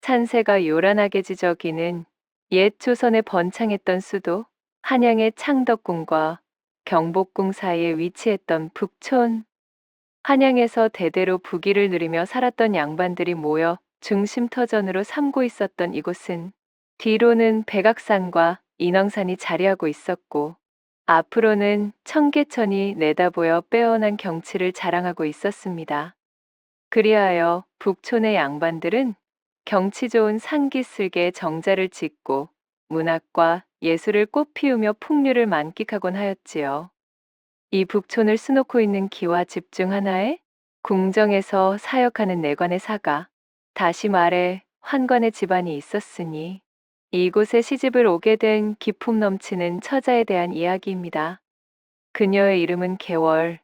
산세가 요란하게 지저귀는 옛 조선의 번창했던 수도 한양의 창덕궁과 경복궁 사이에 위치했던 북촌. 한양에서 대대로 부귀를 누리며 살았던 양반들이 모여 중심터전으로 삼고 있었던 이곳은 뒤로는 백악산과 인왕산이 자리하고 있었고 앞으로는 청계천이 내다보여 빼어난 경치를 자랑하고 있었습니다. 그리하여 북촌의 양반들은 경치 좋은 산기슭에 정자를 짓고 문학과 예술을 꽃피우며 풍류를 만끽하곤 하였지요. 이 북촌을 수놓고 있는 기와 집 중 하나에 궁정에서 사역하는 내관의 사가, 다시 말해 환관의 집안이 있었으니 이곳에 시집을 오게 된 기품 넘치는 처자에 대한 이야기입니다. 그녀의 이름은 개월,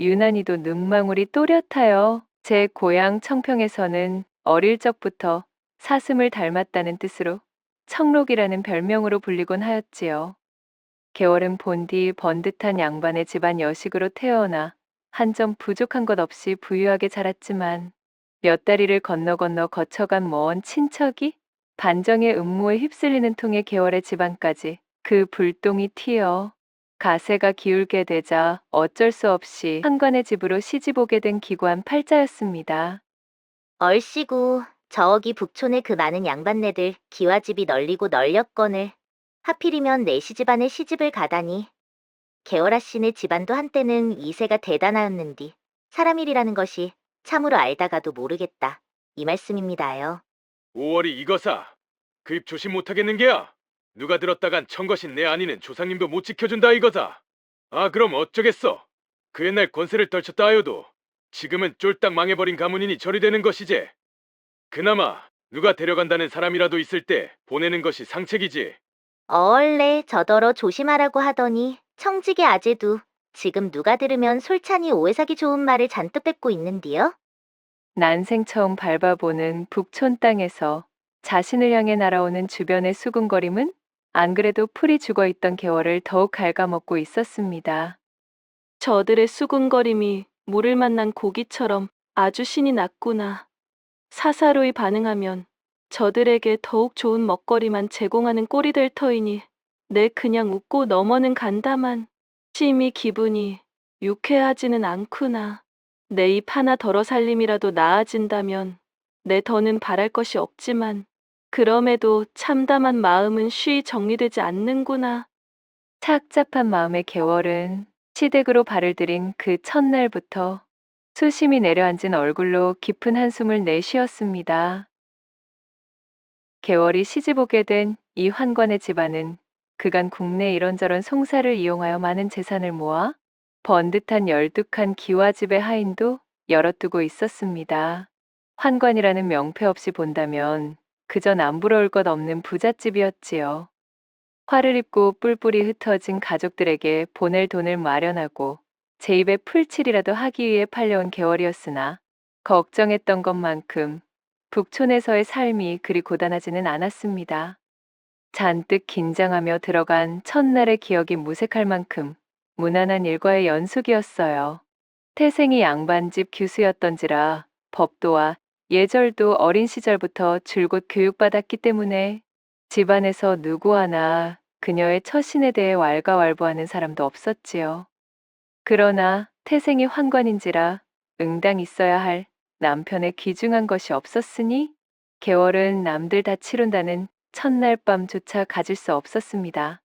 유난히도 눈망울이 또렷하여 제 고향 청평에서는 어릴 적부터 사슴을 닮았다는 뜻으로 청록이라는 별명으로 불리곤 하였지요. 개월은 본디 번듯한 양반의 집안 여식으로 태어나 한 점 부족한 것 없이 부유하게 자랐지만 몇 다리를 건너 거쳐간 먼 친척이 반정의 음모에 휩쓸리는 통에 개월의 집안까지 그 불똥이 튀어 가세가 기울게 되자 어쩔 수 없이 한관의 집으로 시집오게 된 기구한 팔자였습니다. 얼씨구, 저기 북촌의 그 많은 양반네들 기와집이 널리고 널렸거늘. 하필이면 내 시집안에 시집을 가다니. 개월아 씨네 집안도 한때는 이세가 대단하였는디 사람 일이라는 것이 참으로 알다가도 모르겠다. 이 말씀입니다요. 5월이 이거사. 그 입 조심 못하겠는 게야. 누가 들었다간 청거신 내 아니는 조상님도 못 지켜준다 이거사. 아 그럼 어쩌겠어. 그 옛날 권세를 떨쳤다 하여도 지금은 쫄딱 망해버린 가문이니 저리 되는 것이지. 그나마 누가 데려간다는 사람이라도 있을 때 보내는 것이 상책이지. 얼레 저더러 조심하라고 하더니 청직의 아재도 지금 누가 들으면 솔찬히 오해사기 좋은 말을 잔뜩 뱉고 있는디요? 난생 처음 밟아보는 북촌 땅에서 자신을 향해 날아오는 주변의 수군거림은 안 그래도 풀이 죽어있던 개월을 더욱 갉아먹고 있었습니다. 저들의 수군거림이 물을 만난 고기처럼 아주 신이 났구나. 사사로이 반응하면 저들에게 더욱 좋은 먹거리만 제공하는 꼴이 될 터이니 내 그냥 웃고 넘어는 간다만 심히 기분이 유쾌하지는 않구나. 내 입 하나 덜어 살림이라도 나아진다면 내 더는 바랄 것이 없지만 그럼에도 참담한 마음은 쉬이 정리되지 않는구나. 착잡한 마음의 개월은 시댁으로 발을 들인 그 첫날부터 수심이 내려앉은 얼굴로 깊은 한숨을 내쉬었습니다. 개월이 시집오게 된 이 환관의 집안은 그간 국내 이런저런 송사를 이용하여 많은 재산을 모아 번듯한 12칸 기와집의 하인도 열어두고 있었습니다. 환관이라는 명패 없이 본다면 그저 남부러울 것 없는 부잣집이었지요. 화를 입고 뿔뿔이 흩어진 가족들에게 보낼 돈을 마련하고 제 입에 풀칠이라도 하기 위해 팔려온 개월이었으나 걱정했던 것만큼 북촌에서의 삶이 그리 고단하지는 않았습니다. 잔뜩 긴장하며 들어간 첫날의 기억이 무색할 만큼 무난한 일과의 연속이었어요. 태생이 양반집 교수였던지라 법도와 예절도 어린 시절부터 줄곧 교육받았기 때문에 집안에서 누구 하나 그녀의 처신에 대해 왈가왈부하는 사람도 없었지요. 그러나 태생이 환관인지라 응당 있어야 할 남편의 귀중한 것이 없었으니 개월은 남들 다 치룬다는 첫날 밤조차 가질 수 없었습니다.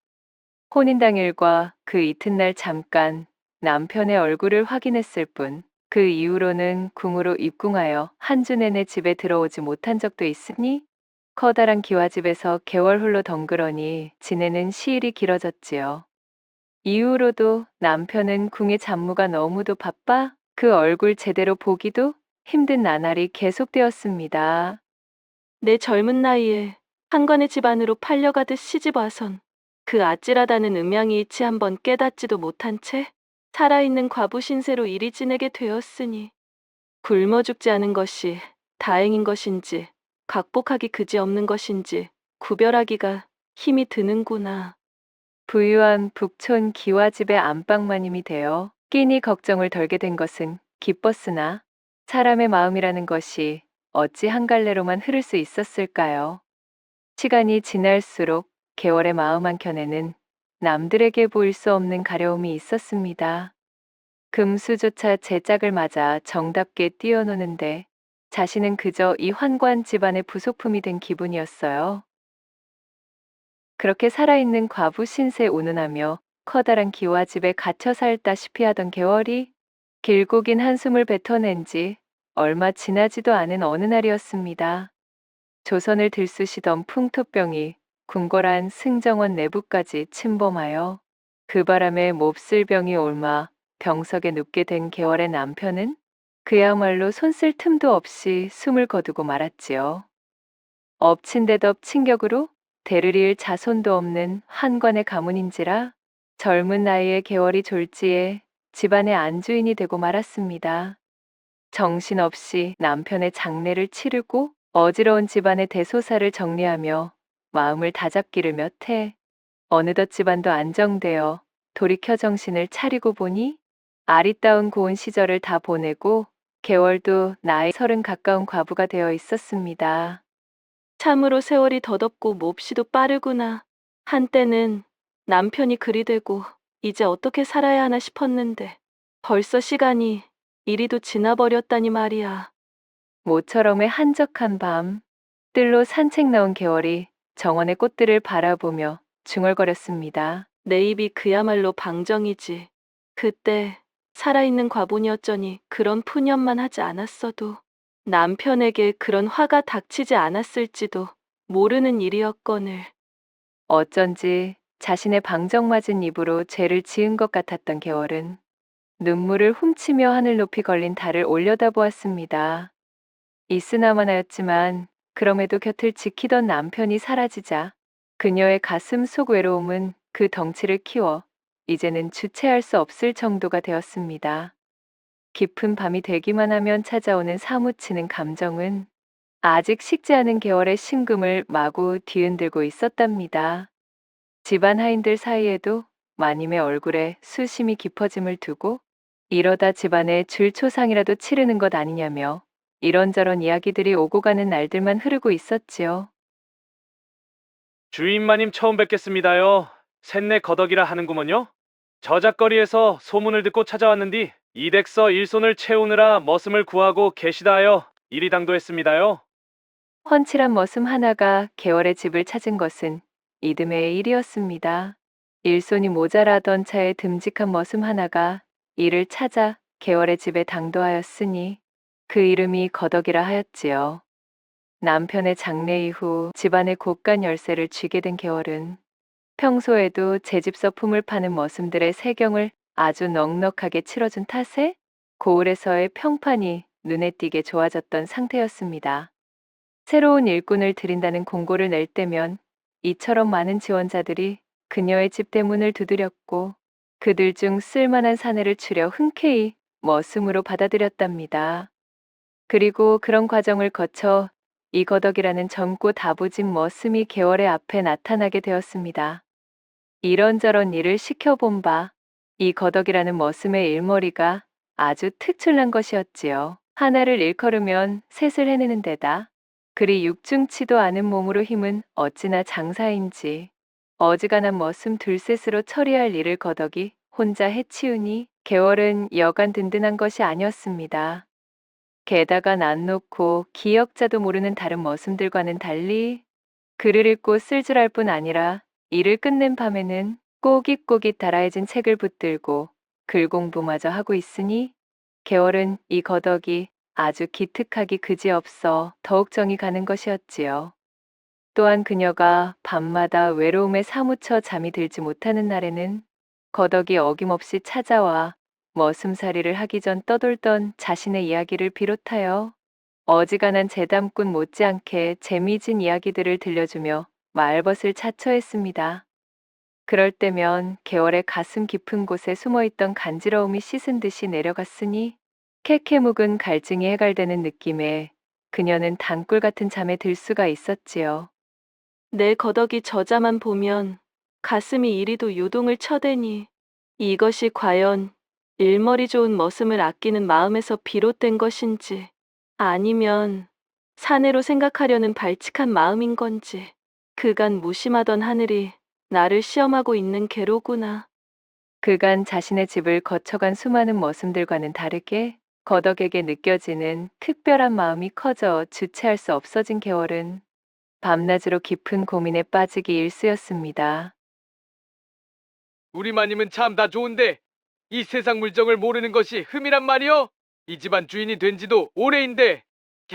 혼인 당일과 그 이튿날 잠깐 남편의 얼굴을 확인했을 뿐 그 이후로는 궁으로 입궁하여 한 주 내내 집에 들어오지 못한 적도 있으니 커다란 기와집에서 개월 홀로 덩그러니 지내는 시일이 길어졌지요. 이후로도 남편은 궁의 잡무가 너무도 바빠 그 얼굴 제대로 보기도 힘든 나날이 계속되었습니다. 내 젊은 나이에 한관의 집안으로 팔려가듯 시집 와선 그 아찔하다는 음양이 이치 한번 깨닫지도 못한 채 살아있는 과부 신세로 이리 지내게 되었으니 굶어 죽지 않은 것이 다행인 것인지 각복하기 그지없는 것인지 구별하기가 힘이 드는구나. 부유한 북촌 기와집의 안방마님이 되어 끼니 걱정을 덜게 된 것은 기뻤으나 사람의 마음이라는 것이 어찌 한 갈래로만 흐를 수 있었을까요? 시간이 지날수록 개월의 마음 한켠에는 남들에게 보일 수 없는 가려움이 있었습니다. 금수조차 제 짝을 맞아 정답게 뛰어노는데 자신은 그저 이 환관 집안의 부속품이 된 기분이었어요. 그렇게 살아있는 과부 신세 운운하며 커다란 기와집에 갇혀 살다시피 하던 개월이 길고 긴 한숨을 뱉어낸 지 얼마 지나지도 않은 어느 날이었습니다. 조선을 들쑤시던 풍토병이 궁궐한 승정원 내부까지 침범하여 그 바람에 몹쓸 병이 옮아 병석에 눕게 된 개월의 남편은 그야말로 손쓸 틈도 없이 숨을 거두고 말았지요. 엎친 데 덮친 격으로 대를 이을 자손도 없는 한관의 가문인지라 젊은 나이에 개월이 졸지에 집안의 안주인이 되고 말았습니다. 정신없이 남편의 장례를 치르고 어지러운 집안의 대소사를 정리하며 마음을 다잡기를 몇 해 어느덧 집안도 안정되어 돌이켜 정신을 차리고 보니 아리따운 고운 시절을 다 보내고 개월도 나이 30 가까운 과부가 되어 있었습니다. 참으로 세월이 더덥고 몹시도 빠르구나. 한때는 남편이 그리 되고 이제 어떻게 살아야 하나 싶었는데 벌써 시간이 이리도 지나버렸다니 말이야. 모처럼의 한적한 밤, 뜰로 산책 나온 개월이 정원의 꽃들을 바라보며 중얼거렸습니다. 내 입이 그야말로 방정이지. 그때 살아있는 과분이었더니 그런 푸념만 하지 않았어도 남편에게 그런 화가 닥치지 않았을지도 모르는 일이었거늘. 어쩐지 자신의 방정맞은 입으로 죄를 지은 것 같았던 개월은 눈물을 훔치며 하늘 높이 걸린 달을 올려다보았습니다. 있으나마나였지만 그럼에도 곁을 지키던 남편이 사라지자 그녀의 가슴 속 외로움은 그 덩치를 키워 이제는 주체할 수 없을 정도가 되었습니다. 깊은 밤이 되기만 하면 찾아오는 사무치는 감정은 아직 식지 않은 개월의 심금을 마구 뒤흔들고 있었답니다. 집안 하인들 사이에도 마님의 얼굴에 수심이 깊어짐을 두고 이러다 집안에 줄초상이라도 치르는 것 아니냐며 이런저런 이야기들이 오고 가는 날들만 흐르고 있었지요. 주인마님 처음 뵙겠습니다요. 셋내 거덕이라 하는구먼요. 저작거리에서 소문을 듣고 찾아왔는디 이댁서 일손을 채우느라 머슴을 구하고 계시다 하여 이리 당도했습니다요. 훤칠한 머슴 하나가 개월의 집을 찾은 것은 이듬해의 일이었습니다. 일손이 모자라던 차에 듬직한 머슴 하나가 이를 찾아 개월의 집에 당도하였으니 그 이름이 거덕이라 하였지요. 남편의 장례 이후 집안의 곳간 열쇠를 쥐게 된 개월은 평소에도 제 집 서품을 파는 머슴들의 세경을 아주 넉넉하게 치러준 탓에 고을에서의 평판이 눈에 띄게 좋아졌던 상태였습니다. 새로운 일꾼을 들인다는 공고를 낼 때면 이처럼 많은 지원자들이 그녀의 집 대문을 두드렸고 그들 중 쓸만한 사내를 추려 흔쾌히 머슴으로 받아들였답니다. 그리고 그런 과정을 거쳐 이 거덕이라는 젊고 다부진 머슴이 개월의 앞에 나타나게 되었습니다. 이런저런 일을 시켜본 바 이 거덕이라는 머슴의 일머리가 아주 특출난 것이었지요. 하나를 일컬으면 셋을 해내는 데다 그리 육중치도 않은 몸으로 힘은 어찌나 장사인지 어지간한 머슴 둘셋으로 처리할 일을 거덕이 혼자 해치우니 개월은 여간 든든한 것이 아니었습니다. 게다가 난 놓고 기역자도 모르는 다른 머슴들과는 달리 글을 읽고 쓸 줄 알 뿐 아니라 일을 끝낸 밤에는 꼬깃꼬깃 달아해진 책을 붙들고 글 공부마저 하고 있으니 개월은 이 거덕이 아주 기특하기 그지없어 더욱 정이 가는 것이었지요. 또한 그녀가 밤마다 외로움에 사무쳐 잠이 들지 못하는 날에는 거덕이 어김없이 찾아와 머슴살이를 하기 전 떠돌던 자신의 이야기를 비롯하여 어지간한 재담꾼 못지않게 재미진 이야기들을 들려주며 말벗을 자처했습니다. 그럴 때면 개월의 가슴 깊은 곳에 숨어있던 간지러움이 씻은 듯이 내려갔으니 캐캐 묵은 갈증이 해갈되는 느낌에 그녀는 단꿀 같은 잠에 들 수가 있었지요. 내 거덕이 저자만 보면 가슴이 이리도 요동을 쳐대니 이것이 과연 일머리 좋은 머슴을 아끼는 마음에서 비롯된 것인지 아니면 사내로 생각하려는 발칙한 마음인 건지 그간 무심하던 하늘이 나를 시험하고 있는 게로구나. 그간 자신의 집을 거쳐간 수많은 머슴들과는 다르게 거덕에게 느껴지는 특별한 마음이 커져 주체할 수 없어진 개월은 밤낮으로 깊은 고민에 빠지기 일쑤였습니다. 우리 마님은 참 다 좋은데 이 세상 물정을 모르는 것이 흠이란 말이여? 이 집안 주인이 된 지도 오래인데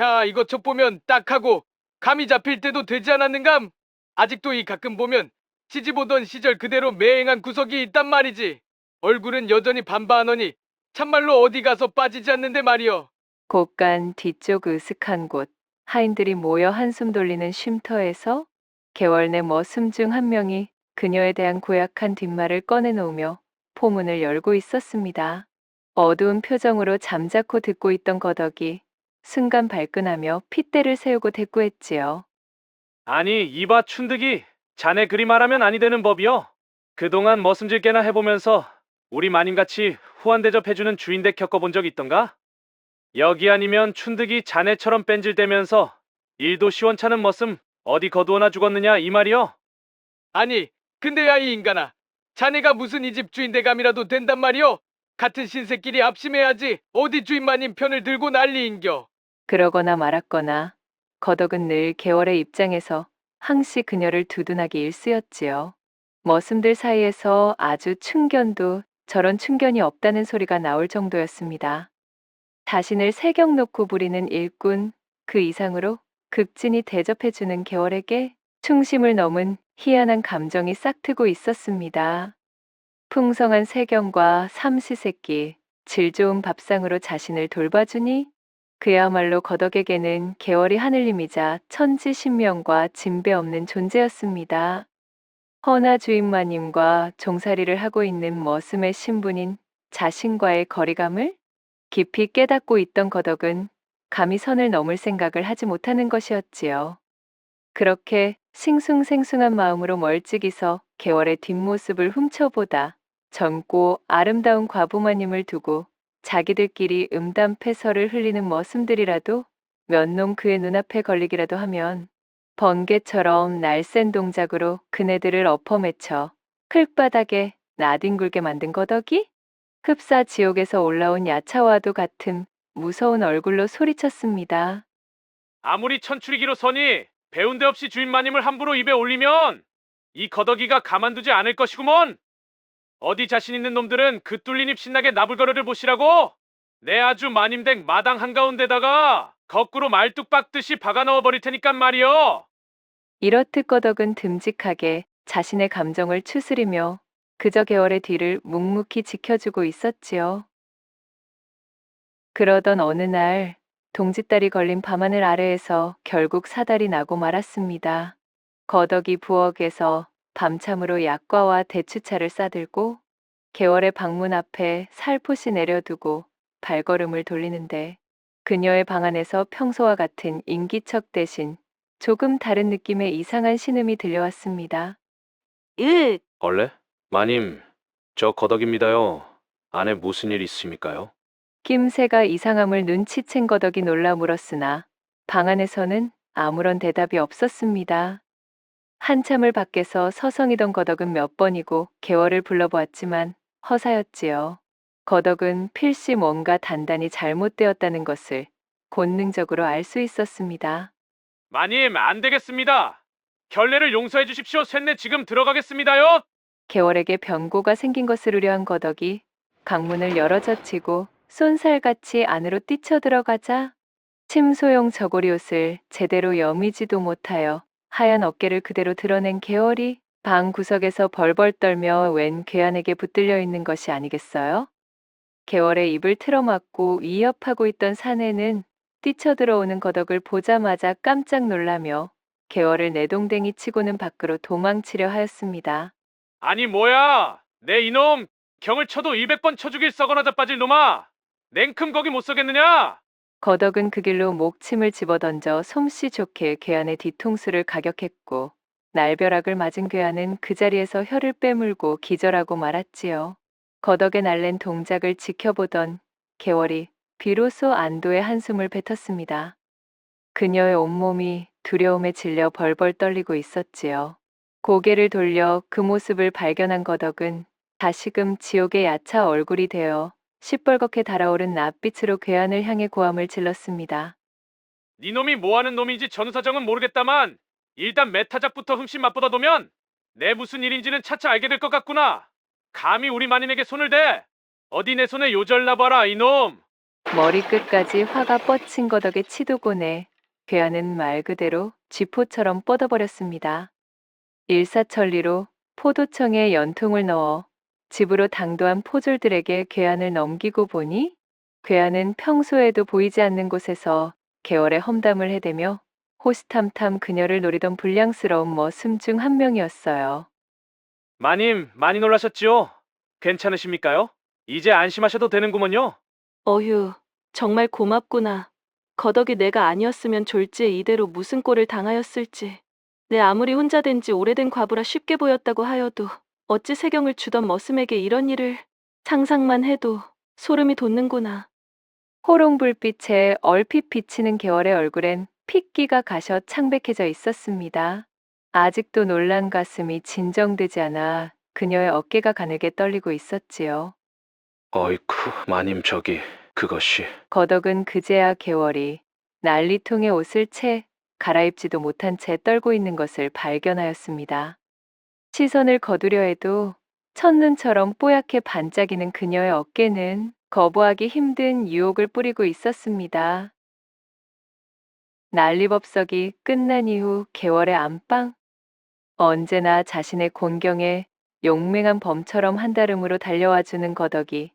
야 이것저것 보면 딱하고 감이 잡힐 때도 되지 않았는감? 아직도 이 가끔 보면 시집 오던 시절 그대로 매행한 구석이 있단 말이지. 얼굴은 여전히 반반하니 참말로 어디 가서 빠지지 않는데 말이여. 곳간 뒤쪽 으슥한 곳, 하인들이 모여 한숨 돌리는 쉼터에서 개월 내 머슴 중 한 명이 그녀에 대한 고약한 뒷말을 꺼내놓으며 포문을 열고 있었습니다. 어두운 표정으로 잠자코 듣고 있던 거덕이 순간 발끈하며 핏대를 세우고 대꾸했지요. 아니, 이봐 춘득이. 자네 그리 말하면 아니 되는 법이여. 그동안 머슴질 꽤나 해보면서 우리 마님같이 후한 대접해주는 주인댁 겪어본 적 있던가? 여기 아니면 춘득이 자네처럼 뺀질대면서 일도 시원찮은 머슴 어디 거두어나 죽었느냐 이 말이여? 아니 근데야 이 인간아, 자네가 무슨 이 집 주인대감이라도 된단 말이여? 같은 신세끼리 합심해야지 어디 주인마님 편을 들고 난리인겨. 그러거나 말았거나 거덕은 늘 개월의 입장에서 항시 그녀를 두둔하기 일쑤였지요. 머슴들 사이에서 아주 충견도 저런 충견이 없다는 소리가 나올 정도였습니다. 자신을 세경 놓고 부리는 일꾼 그 이상으로 극진히 대접해주는 개월에게 충심을 넘은 희한한 감정이 싹트고 있었습니다. 풍성한 세경과 삼시세끼, 질 좋은 밥상으로 자신을 돌봐주니 그야말로 거덕에게는 개월이 하늘님이자 천지신명과 진배 없는 존재였습니다. 허나 주인마님과 종살이를 하고 있는 머슴의 신분인 자신과의 거리감을 깊이 깨닫고 있던 거덕은 감히 선을 넘을 생각을 하지 못하는 것이었지요. 그렇게 싱숭생숭한 마음으로 멀찍이서 개월의 뒷모습을 훔쳐보다 젊고 아름다운 과부마님을 두고 자기들끼리 음담패설을 흘리는 머슴들이라도 몇 놈 그의 눈앞에 걸리기라도 하면 번개처럼 날쌘 동작으로 그네들을 엎어매쳐 클바닥에 나뒹굴게 만든 거덕이 흡사 지옥에서 올라온 야차와도 같은 무서운 얼굴로 소리쳤습니다. 아무리 천추리기로 서니 배운 데 없이 주인마님을 함부로 입에 올리면 이 거덕이가 가만두지 않을 것이구먼. 어디 자신 있는 놈들은 그 뚫린 입 신나게 나불거려를 보시라고. 내 아주 마님댁 마당 한가운데다가 거꾸로 말뚝 박듯이 박아 넣어 버릴 테니깐 말이여. 이렇듯 거덕은 듬직하게 자신의 감정을 추스리며 그저 개월의 뒤를 묵묵히 지켜주고 있었지요. 그러던 어느 날 동짓달이 걸린 밤하늘 아래에서 결국 사달이 나고 말았습니다. 거덕이 부엌에서 밤참으로 약과와 대추차를 싸들고 개월의 방문 앞에 살포시 내려두고 발걸음을 돌리는데 그녀의 방 안에서 평소와 같은 인기척 대신 조금 다른 느낌의 이상한 신음이 들려왔습니다. 으, 원래? 마님, 저 거덕입니다요. 안에 무슨 일 있습니까요? 낌새가 이상함을 눈치챈 거덕이 놀라 물었으나 방 안에서는 아무런 대답이 없었습니다. 한참을 밖에서 서성이던 거덕은 몇 번이고 개월을 불러보았지만 허사였지요. 거덕은 필시 뭔가 단단히 잘못되었다는 것을 본능적으로 알 수 있었습니다. 마님, 안 되겠습니다. 결례를 용서해 주십시오. 쇳내 지금 들어가겠습니다요. 개월에게 변고가 생긴 것을 우려한 거덕이 강문을 열어젖히고 쏜살같이 안으로 뛰쳐들어가자 침소용 저고리 옷을 제대로 여미지도 못하여 하얀 어깨를 그대로 드러낸 개월이 방 구석에서 벌벌 떨며 웬 괴한에게 붙들려 있는 것이 아니겠어요? 개월의 입을 틀어막고 위협하고 있던 사내는 뛰쳐들어오는 거덕을 보자마자 깜짝 놀라며 개월을 내동댕이 치고는 밖으로 도망치려 하였습니다. 아니 뭐야? 내 이놈 경을 쳐도 200번 쳐 죽일 썩어나 자빠질 놈아. 냉큼 거기 못 서겠느냐? 거덕은 그 길로 목침을 집어던져 솜씨 좋게 괴한의 뒤통수를 가격했고 날벼락을 맞은 괴한은 그 자리에서 혀를 빼물고 기절하고 말았지요. 거덕의 날랜 동작을 지켜보던 개월이 비로소 안도의 한숨을 뱉었습니다. 그녀의 온몸이 두려움에 질려 벌벌 떨리고 있었지요. 고개를 돌려 그 모습을 발견한 거덕은 다시금 지옥의 야차 얼굴이 되어 시뻘겋게 달아오른 낯빛으로 괴한을 향해 고함을 질렀습니다. 네 놈이 뭐하는 놈인지 전후사정은 모르겠다만 일단 메타작부터 흠씬 맛보다 놓으면 내 무슨 일인지는 차차 알게 될 것 같구나. 감히 우리 만인에게 손을 대. 어디 내 손에 요절나봐라 이놈. 머리끝까지 화가 뻗친 거덕의 치두곤에 괴한은 말 그대로 쥐포처럼 뻗어버렸습니다. 일사천리로 포도청에 연통을 넣어 집으로 당도한 포졸들에게 괴한을 넘기고 보니 괴한은 평소에도 보이지 않는 곳에서 개월의 험담을 해대며 호시탐탐 그녀를 노리던 불량스러운 머슴 중 한 명이었어요. 마님 많이 놀라셨지요? 괜찮으십니까요? 이제 안심하셔도 되는구먼요. 어휴, 정말 고맙구나. 거덕이 내가 아니었으면 졸지에 이대로 무슨 꼴을 당하였을지. 내 아무리 혼자 된 지 오래된 과부라 쉽게 보였다고 하여도 어찌 세경을 주던 머슴에게 이런 일을 상상만 해도 소름이 돋는구나. 호롱불빛에 얼핏 비치는 개월의 얼굴엔 핏기가 가셔 창백해져 있었습니다. 아직도 놀란 가슴이 진정되지 않아 그녀의 어깨가 가늘게 떨리고 있었지요. 어이쿠, 마님 저기 그것이 거덕은 그제야 개월이 난리통의 옷을 채 갈아입지도 못한 채 떨고 있는 것을 발견하였습니다. 시선을 거두려 해도 첫눈처럼 뽀얗게 반짝이는 그녀의 어깨는 거부하기 힘든 유혹을 뿌리고 있었습니다. 난리법석이 끝난 이후 개월의 안방, 언제나 자신의 곤경에 용맹한 범처럼 한달음으로 달려와주는 거덕이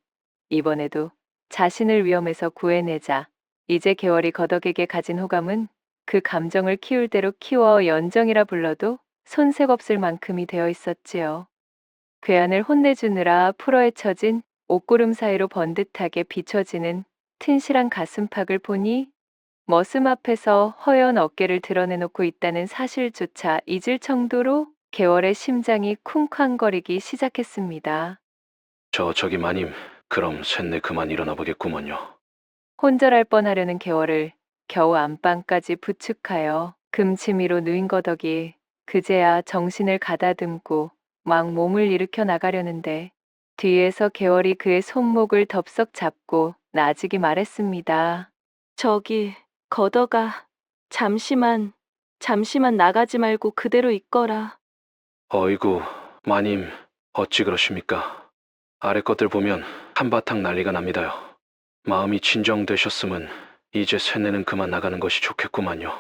이번에도 자신을 위험에서 구해내자 이제 개월이 거덕에게 가진 호감은 그 감정을 키울 대로 키워 연정이라 불러도 손색 없을 만큼이 되어 있었지요. 괴한을 혼내주느라 풀어헤쳐진 옷구름 사이로 번듯하게 비춰지는 튼실한 가슴팍을 보니 머슴 앞에서 허연 어깨를 드러내놓고 있다는 사실조차 잊을 정도로 개월의 심장이 쿵쾅거리기 시작했습니다. 저기 마님 그럼 쇳내 그만 일어나 보겠구먼요. 혼절할 뻔하려는 개월을 겨우 안방까지 부축하여 금치미로 누인 거덕이 그제야 정신을 가다듬고 막 몸을 일으켜 나가려는데 뒤에서 개월이 그의 손목을 덥석 잡고 나지기 말했습니다. 저기, 거덕아, 잠시만 나가지 말고 그대로 있거라. 어이구, 마님 어찌 그러십니까? 아래 것들 보면 한바탕 난리가 납니다요. 마음이 진정되셨으면 이제 쇳내는 그만 나가는 것이 좋겠구만요.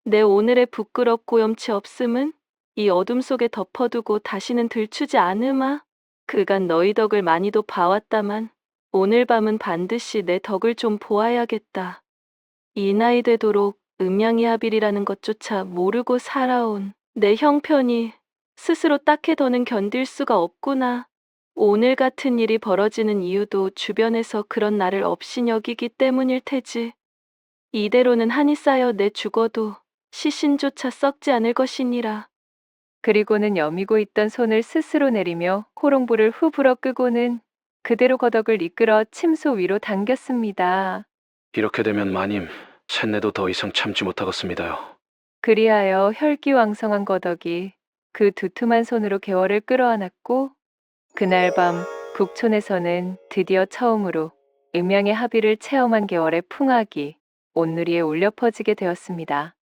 내 오늘의 부끄럽고 염치 없음은 이 어둠 속에 덮어두고 다시는 들추지 않으마. 그간 너희 덕을 많이도 봐왔다만 오늘 밤은 반드시 내 덕을 좀 보아야겠다. 이 나이 되도록 음양이 합일이라는 것조차 모르고 살아온 내 형편이 스스로 딱히 더는 견딜 수가 없구나. 오늘 같은 일이 벌어지는 이유도 주변에서 그런 나를 업신 여기기 때문일 테지. 이대로는 한이 쌓여 내 죽어도 시신조차 썩지 않을 것이니라. 그리고는 여미고 있던 손을 스스로 내리며 호롱불을 후 불어 끄고는 그대로 거덕을 이끌어 침소 위로 당겼습니다. 이렇게 되면 마님 쇳내도 더 이상 참지 못하겠습니다요. 그리하여 혈기왕성한 거덕이 그 두툼한 손으로 개월을 끌어안았고 그날 밤 북촌에서는 드디어 처음으로 음양의 합의를 체험한 개월의 풍악이 온누리에 울려 퍼지게 되었습니다.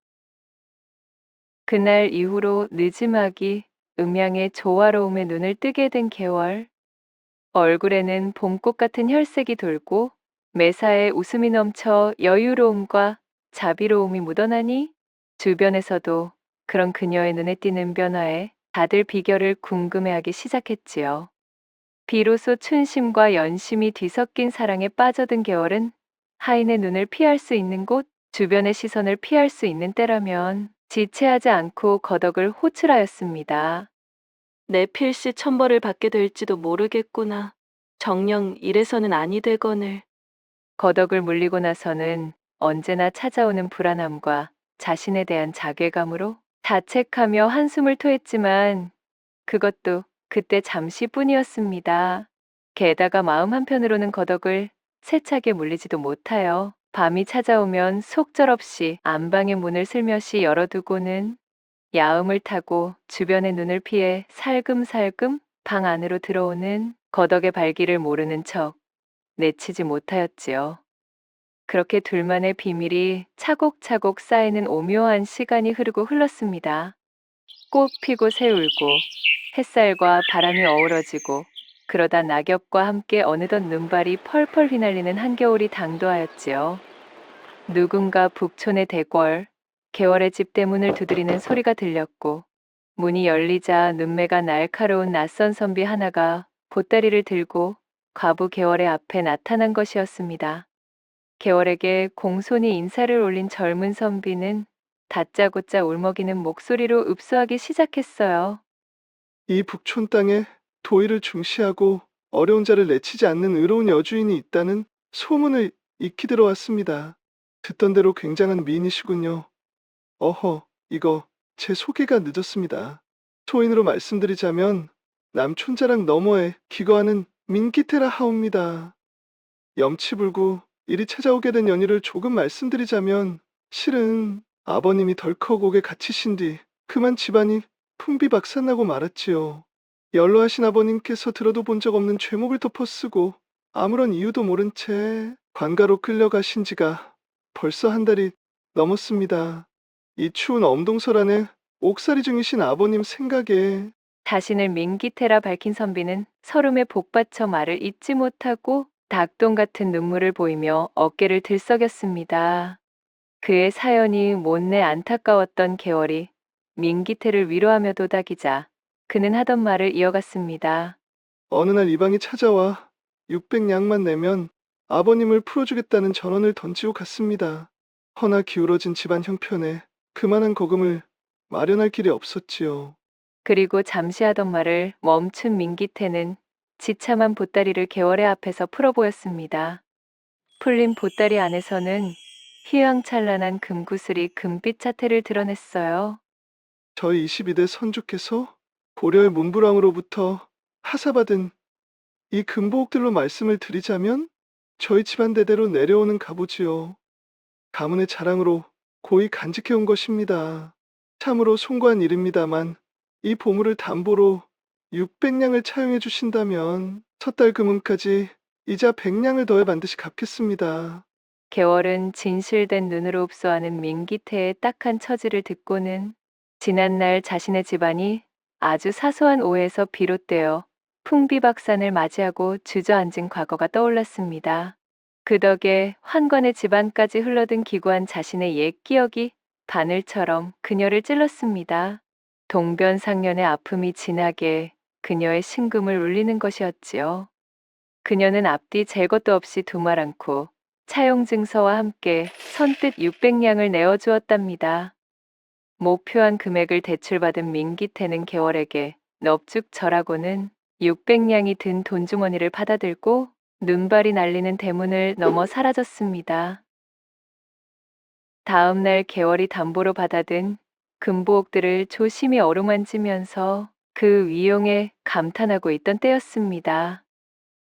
그날 이후로 느지막이 음양의 조화로움에 눈을 뜨게 된 개월. 얼굴에는 봄꽃 같은 혈색이 돌고 매사에 웃음이 넘쳐 여유로움과 자비로움이 묻어나니 주변에서도 그런 그녀의 눈에 띄는 변화에 다들 비결을 궁금해하기 시작했지요. 비로소 춘심과 연심이 뒤섞인 사랑에 빠져든 개월은 하인의 눈을 피할 수 있는 곳, 주변의 시선을 피할 수 있는 때라면 지체하지 않고 거덕을 호출하였습니다. 내 필시 천벌을 받게 될지도 모르겠구나. 정녕 이래서는 아니 되거늘. 거덕을 물리고 나서는 언제나 찾아오는 불안함과 자신에 대한 자괴감으로 자책하며 한숨을 토했지만 그것도 그때 잠시뿐이었습니다. 게다가 마음 한편으로는 거덕을 세차게 물리지도 못하여 밤이 찾아오면 속절없이 안방의 문을 슬며시 열어두고는 야음을 타고 주변의 눈을 피해 살금살금 방 안으로 들어오는 거덕의 발기를 모르는 척 내치지 못하였지요. 그렇게 둘만의 비밀이 차곡차곡 쌓이는 오묘한 시간이 흐르고 흘렀습니다. 꽃 피고 새 울고 햇살과 바람이 어우러지고 그러다 낙엽과 함께 어느덧 눈발이 펄펄 휘날리는 한겨울이 당도하였지요. 누군가 북촌의 대궐, 개월의 집 대문을 두드리는 소리가 들렸고 문이 열리자 눈매가 날카로운 낯선 선비 하나가 보따리를 들고 과부 개월의 앞에 나타난 것이었습니다. 개월에게 공손히 인사를 올린 젊은 선비는 다짜고짜 울먹이는 목소리로 읍소하기 시작했어요. 이 북촌 땅에 도의를 중시하고 어려운 자를 내치지 않는 의로운 여주인이 있다는 소문을 익히 들어왔습니다. 듣던 대로 굉장한 미인이시군요. 어허, 이거 제 소개가 늦었습니다. 소인으로 말씀드리자면 남촌자락 너머에 기거하는 민기테라 하옵니다. 염치불구 이리 찾아오게 된 연유를 조금 말씀드리자면 실은 아버님이 덜컥 옥에 갇히신 뒤 그만 집안이 풍비박산나고 말았지요. 연로하신 아버님께서 들어도 본 적 없는 죄목을 덮어쓰고 아무런 이유도 모른 채 관가로 끌려가신 지가 벌써 한 달이 넘었습니다. 이 추운 엄동설 안에 옥살이 중이신 아버님 생각에 자신을 민기태라 밝힌 선비는 설움에 복받쳐 말을 잇지 못하고 닭똥 같은 눈물을 보이며 어깨를 들썩였습니다. 그의 사연이 못내 안타까웠던 개월이 민기태를 위로하며 도닥이자 그는 하던 말을 이어갔습니다. 어느 날 이방이 찾아와 600냥만 내면 아버님을 풀어주겠다는 전원을 던지고 갔습니다. 허나 기울어진 집안 형편에 그만한 거금을 마련할 길이 없었지요. 그리고 잠시 하던 말을 멈춘 민기태는 지참한 보따리를 개월의 앞에서 풀어보였습니다. 풀린 보따리 안에서는 휘황찬란한 금구슬이 금빛 자태를 드러냈어요. 저희 22대 선주께서 고려의 문부랑으로부터 하사받은 이 금보옥들로 말씀을 드리자면 저희 집안 대대로 내려오는 가보지요. 가문의 자랑으로 고이 간직해온 것입니다. 참으로 송구한 일입니다만 이 보물을 담보로 600냥을 차용해 주신다면 첫 달 금음까지 이자 100냥을 더해 반드시 갚겠습니다. 개월은 진실된 눈으로 흡수하는 민기태의 딱한 처지를 듣고는 지난날 자신의 집안이 아주 사소한 오해에서 비롯되어 풍비박산을 맞이하고 주저앉은 과거가 떠올랐습니다. 그 덕에 환관의 집안까지 흘러든 기구한 자신의 옛 기억이 바늘처럼 그녀를 찔렀습니다. 동변상련의 아픔이 진하게 그녀의 심금을 울리는 것이었지요. 그녀는 앞뒤 잴 것도 없이 두말 않고 차용 증서와 함께 선뜻 600냥을 내어주었답니다. 목표한 금액을 대출받은 민기태는 개월에게 넙죽 절하고는 600냥이 든 돈주머니를 받아들고 눈발이 날리는 대문을 넘어 사라졌습니다. 다음 날 개월이 담보로 받아든 금보옥들을 조심히 어루만지면서 그 위용에 감탄하고 있던 때였습니다.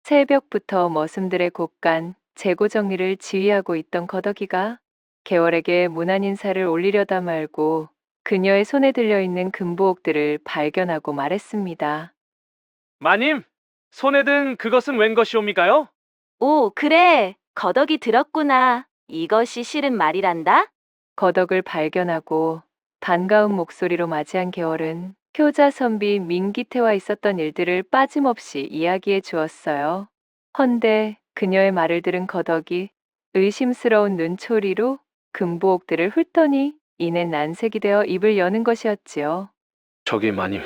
새벽부터 머슴들의 곳간 재고 정리를 지휘하고 있던 거덕이가 개월에게 문안 인사를 올리려다 말고 그녀의 손에 들려있는 금보옥들을 발견하고 말했습니다. 마님, 손에 든 그것은 웬 것이옵니까요? 오, 그래. 거덕이 들었구나. 이것이 실은 말이란다. 거덕을 발견하고 반가운 목소리로 맞이한 개월은 효자 선비 민기태와 있었던 일들을 빠짐없이 이야기해 주었어요. 헌데 그녀의 말을 들은 거덕이 의심스러운 눈초리로 금보옥들을 훑더니 이내 난색이 되어 입을 여는 것이었지요. 저기 마님,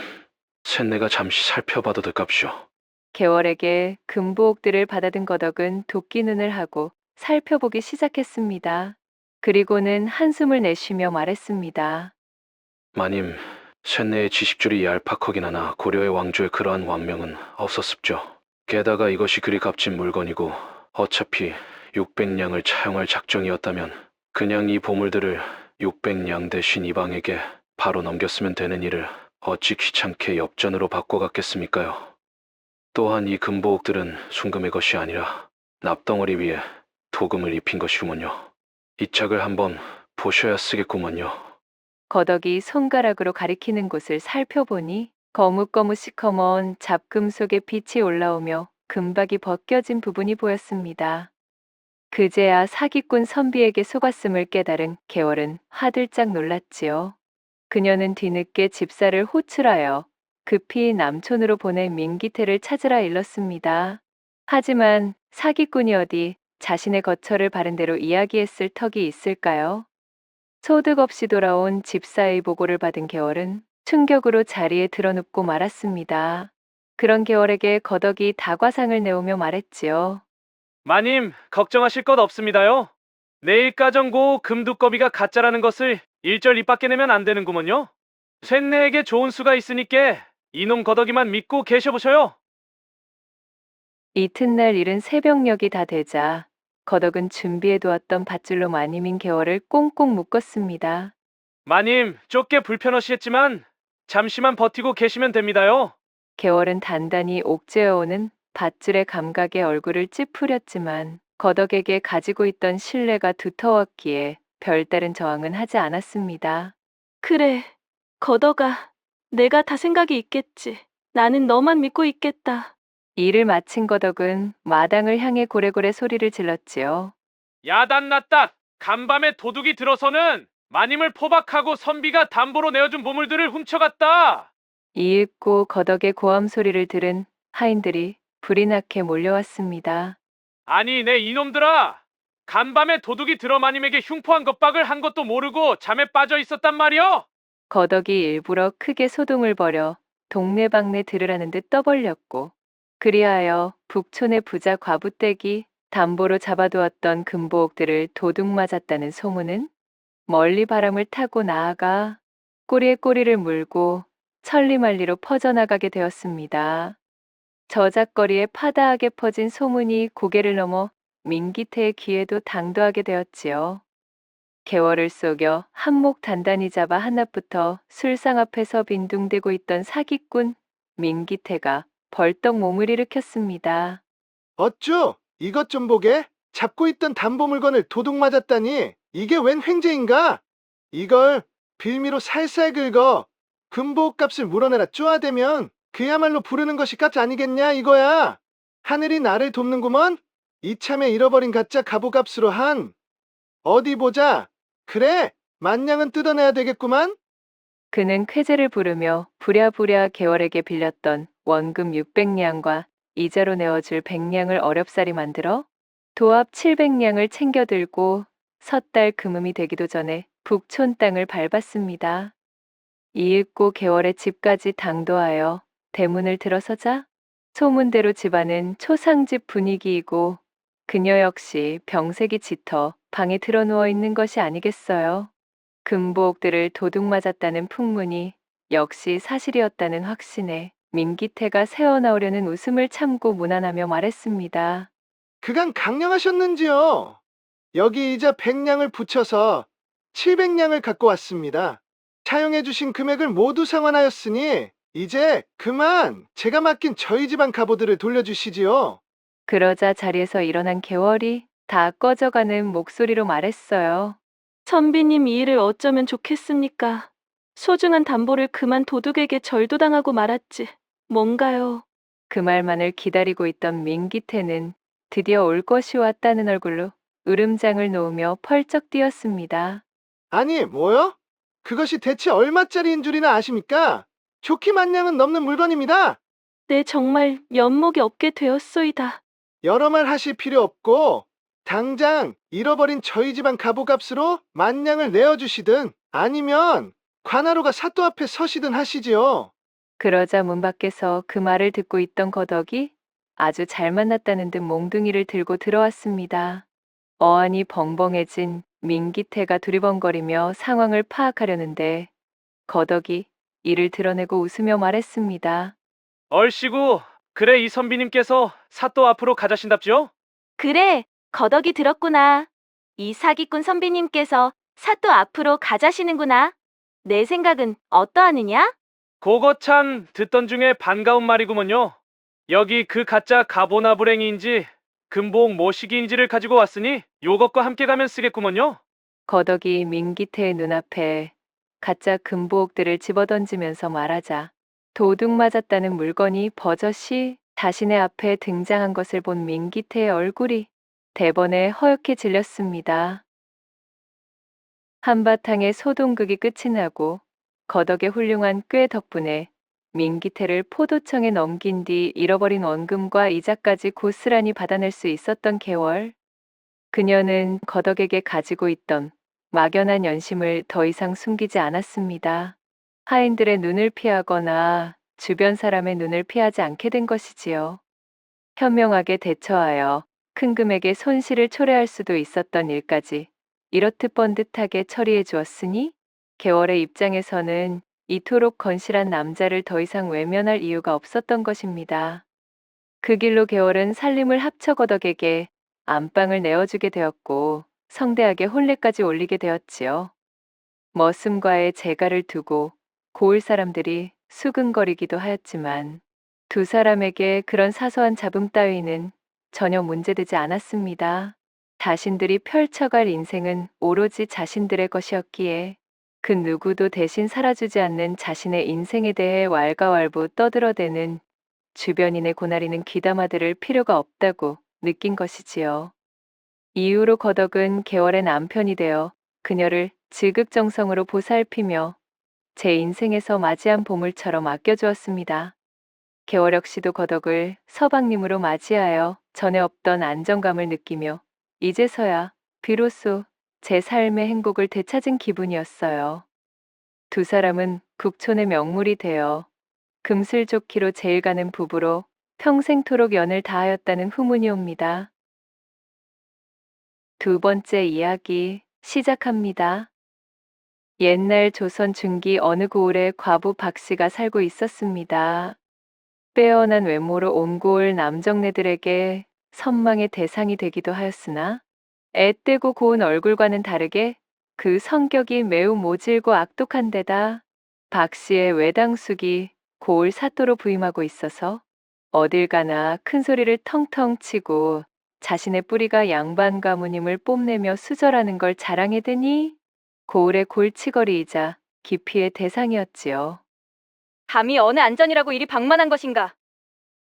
쇳내가 잠시 살펴봐도 될깝쇼. 개월에게 금보옥들을 받아든 거덕은 도끼 눈을 하고 살펴보기 시작했습니다. 그리고는 한숨을 내쉬며 말했습니다. 마님, 쇳내의 지식줄이 얄팍하긴 하나 고려의 왕조에 그러한 왕명은 없었습죠. 게다가 이것이 그리 값진 물건이고 어차피 600냥을 차용할 작정이었다면 그냥 이 보물들을 600냥 대신 이방에게 바로 넘겼으면 되는 일을 어찌 귀찮게 엽전으로 바꿔갔겠습니까요. 또한 이 금보옥들은 순금의 것이 아니라 납덩어리 위에 도금을 입힌 것이구먼요. 이 짝을 한번 보셔야 쓰겠구먼요. 거덕이 손가락으로 가리키는 곳을 살펴보니 거뭇거뭇 잡금 속에 빛이 올라오며 금박이 벗겨진 부분이 보였습니다. 그제야 사기꾼 선비에게 속았음을 깨달은 개월은 화들짝 놀랐지요. 그녀는 뒤늦게 집사를 호출하여 급히 남촌으로 보낸 민기태를 찾으라 일렀습니다. 하지만 사기꾼이 어디 자신의 거처를 바른 대로 이야기했을 턱이 있을까요? 소득 없이 돌아온 집사의 보고를 받은 개월은 충격으로 자리에 드러눕고 말았습니다. 그런 개월에게 거덕이 다과상을 내오며 말했지요. 마님, 걱정하실 것 없습니다요. 내일 까정고 금두꺼비가 가짜라는 것을 일절 입 밖에 내면 안 되는구먼요. 쇳내에게 좋은 수가 있으니께 이놈 거덕이만 믿고 계셔보셔요. 이튿날 이른 새벽녘이 다 되자 거덕은 준비해두었던 밧줄로 마님인 개월을 꽁꽁 묶었습니다. 마님, 좁게 불편하시겠지만 잠시만 버티고 계시면 됩니다요. 개월은 단단히 옥죄어오는 밧줄의 감각에 얼굴을 찌푸렸지만 거덕에게 가지고 있던 신뢰가 두터웠기에 별다른 저항은 하지 않았습니다. 그래, 거덕아. 내가 다 생각이 있겠지. 나는 너만 믿고 있겠다. 일을 마친 거덕은 마당을 향해 고래고래 소리를 질렀지요. 야단났다. 간밤에 도둑이 들어서는 마님을 포박하고 선비가 담보로 내어준 보물들을 훔쳐갔다. 이윽고 거덕의 고함 소리를 들은 하인들이 불이 나게 몰려왔습니다. 아니, 내 이놈들아. 간밤에 도둑이 들어 마님에게 흉포한 겁박을 한 것도 모르고 잠에 빠져 있었단 말이여. 거덕이 일부러 크게 소동을 벌여 동네방네 들으라는 듯 떠벌렸고 그리하여 북촌의 부자 과부댁이 담보로 잡아두었던 금보옥들을 도둑 맞았다는 소문은 멀리 바람을 타고 나아가 꼬리에 꼬리를 물고 천리만리로 퍼져나가게 되었습니다. 저작거리에 파다하게 퍼진 소문이 고개를 넘어 민기태의 귀에도 당도하게 되었지요. 개월을 속여 한몫 단단히 잡아 한낮부터 술상 앞에서 빈둥대고 있던 사기꾼 민기태가 벌떡 몸을 일으켰습니다. 어쭈, 이것 좀 보게. 잡고 있던 담보 물건을 도둑 맞았다니 이게 웬 횡재인가? 이걸 빌미로 살살 긁어 금보옥 값을 물어내라 쪼아대면 그야말로 부르는 것이 값 아니겠냐 이거야. 하늘이 나를 돕는구먼. 이참에 잃어버린 가짜 갑오값으로 한. 어디 보자. 그래, 만냥은 뜯어내야 되겠구만. 그는 쾌재를 부르며 부랴부랴 개월에게 빌렸던 원금 600냥과 이자로 내어줄 100냥을 어렵사리 만들어 도합 700냥을 챙겨 들고 섣달 금음이 되기도 전에 북촌 땅을 밟았습니다. 이윽고 개월의 집까지 당도하여 대문을 들어서자 소문대로 집안은 초상집 분위기이고 그녀 역시 병색이 짙어 방에 들어누워 있는 것이 아니겠어요. 금보옥들을 도둑 맞았다는 풍문이 역시 사실이었다는 확신에 민기태가 새어나오려는 웃음을 참고 무난하며 말했습니다. 그간 강령하셨는지요? 여기 이자 100냥을 붙여서 700냥을 갖고 왔습니다. 차용해주신 금액을 모두 상환하였으니 이제 그만 제가 맡긴 저희 집안 갑오들을 돌려주시지요. 그러자 자리에서 일어난 개월이 다 꺼져가는 목소리로 말했어요. 선비님 이 일을 어쩌면 좋겠습니까? 소중한 담보를 그만 도둑에게 절도당하고 말았지. 뭔가요? 그 말만을 기다리고 있던 민기태는 드디어 올 것이 왔다는 얼굴로 으름장을 놓으며 펄쩍 뛰었습니다. 아니, 뭐요? 그것이 대체 얼마짜리인 줄이나 아십니까? 좋기 만냥은 넘는 물건입니다. 내 정말 면목이 없게 되었소이다. 여러 말 하실 필요 없고 당장 잃어버린 저희 집안 갑오값으로 만냥을 내어주시든 아니면 관하로가 사또 앞에 서시든 하시지요. 그러자 문 밖에서 그 말을 듣고 있던 거덕이 아주 잘 만났다는 듯 몽둥이를 들고 들어왔습니다. 어안이 벙벙해진 민기태가 두리번거리며 상황을 파악하려는데 거덕이 이를 드러내고 웃으며 말했습니다. 얼씨구, 그래 이 선비님께서 사또 앞으로 가자신답지요? 그래, 거덕이 들었구나. 이 사기꾼 선비님께서 사또 앞으로 가자시는구나. 내 생각은 어떠하느냐? 그거 참 듣던 중에 반가운 말이구먼요. 여기 그 가짜 가보나 불행이인지 금복 모시기인지를 가지고 왔으니 요것과 함께 가면 쓰겠구먼요. 거덕이 민기태의 눈앞에 가짜 금부옥들을 집어던지면서 말하자 도둑 맞았다는 물건이 버젓이 자신의 앞에 등장한 것을 본 민기태의 얼굴이 대번에 허옇게 질렸습니다. 한바탕의 소동극이 끝이 나고 거덕의 훌륭한 꾀 덕분에 민기태를 포도청에 넘긴 뒤 잃어버린 원금과 이자까지 고스란히 받아낼 수 있었던 개월. 그녀는 거덕에게 가지고 있던 막연한 연심을 더 이상 숨기지 않았습니다. 하인들의 눈을 피하거나 주변 사람의 눈을 피하지 않게 된 것이지요. 현명하게 대처하여 큰 금액의 손실을 초래할 수도 있었던 일까지 이렇듯 번듯하게 처리해 주었으니 개월의 입장에서는 이토록 건실한 남자를 더 이상 외면할 이유가 없었던 것입니다. 그 길로 개월은 살림을 합쳐 거덕에게 안방을 내어주게 되었고 성대하게 혼례까지 올리게 되었지요. 머슴과의 재가를 두고 고을 사람들이 수근거리기도 하였지만 두 사람에게 그런 사소한 잡음 따위는 전혀 문제되지 않았습니다. 자신들이 펼쳐갈 인생은 오로지 자신들의 것이었기에 그 누구도 대신 살아주지 않는 자신의 인생에 대해 왈가왈부 떠들어대는 주변인의 고나리는 귀담아 들을 필요가 없다고 느낀 것이지요. 이후로 거덕은 개월의 남편이 되어 그녀를 지극정성으로 보살피며 제 인생에서 맞이한 보물처럼 아껴주었습니다. 개월 역시도 거덕을 서방님으로 맞이하여 전에 없던 안정감을 느끼며 이제서야 비로소 제 삶의 행복을 되찾은 기분이었어요. 두 사람은 국촌의 명물이 되어 금슬좋기로 제일 가는 부부로 평생토록 연을 다하였다는 후문이 옵니다. 두 번째 이야기 시작합니다. 옛날 조선 중기 어느 고을에 과부 박씨가 살고 있었습니다. 빼어난 외모로 온 고을 남정네들에게 선망의 대상이 되기도 하였으나 앳되고 고운 얼굴과는 다르게 그 성격이 매우 모질고 악독한 데다 박씨의 외당숙이 고을 사또로 부임하고 있어서 어딜 가나 큰 소리를 텅텅 치고 자신의 뿌리가 양반 가무님을 뽐내며 수절하는 걸 자랑해대니 고을의 골치거리이자 기피의 대상이었지요. 감히 어느 안전이라고 일이 방만한 것인가?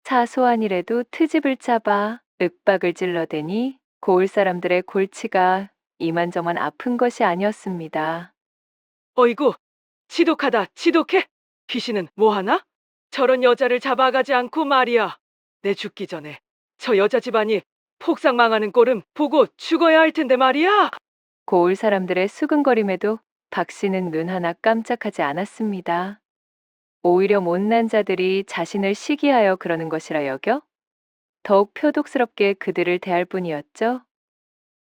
사소한 일에도 트집을 잡아 윽박을 질러대니 고을 사람들의 골치가 이만저만 아픈 것이 아니었습니다. 어이구, 지독하다, 지독해. 귀신은 뭐하나? 저런 여자를 잡아가지 않고 말이야. 내 죽기 전에 저 여자 집안이 폭삭 망하는 꼴은 보고 죽어야 할 텐데 말이야. 고을 사람들의 수근거림에도 박 씨는 눈 하나 깜짝하지 않았습니다. 오히려 못난 자들이 자신을 시기하여 그러는 것이라 여겨 더욱 표독스럽게 그들을 대할 뿐이었죠.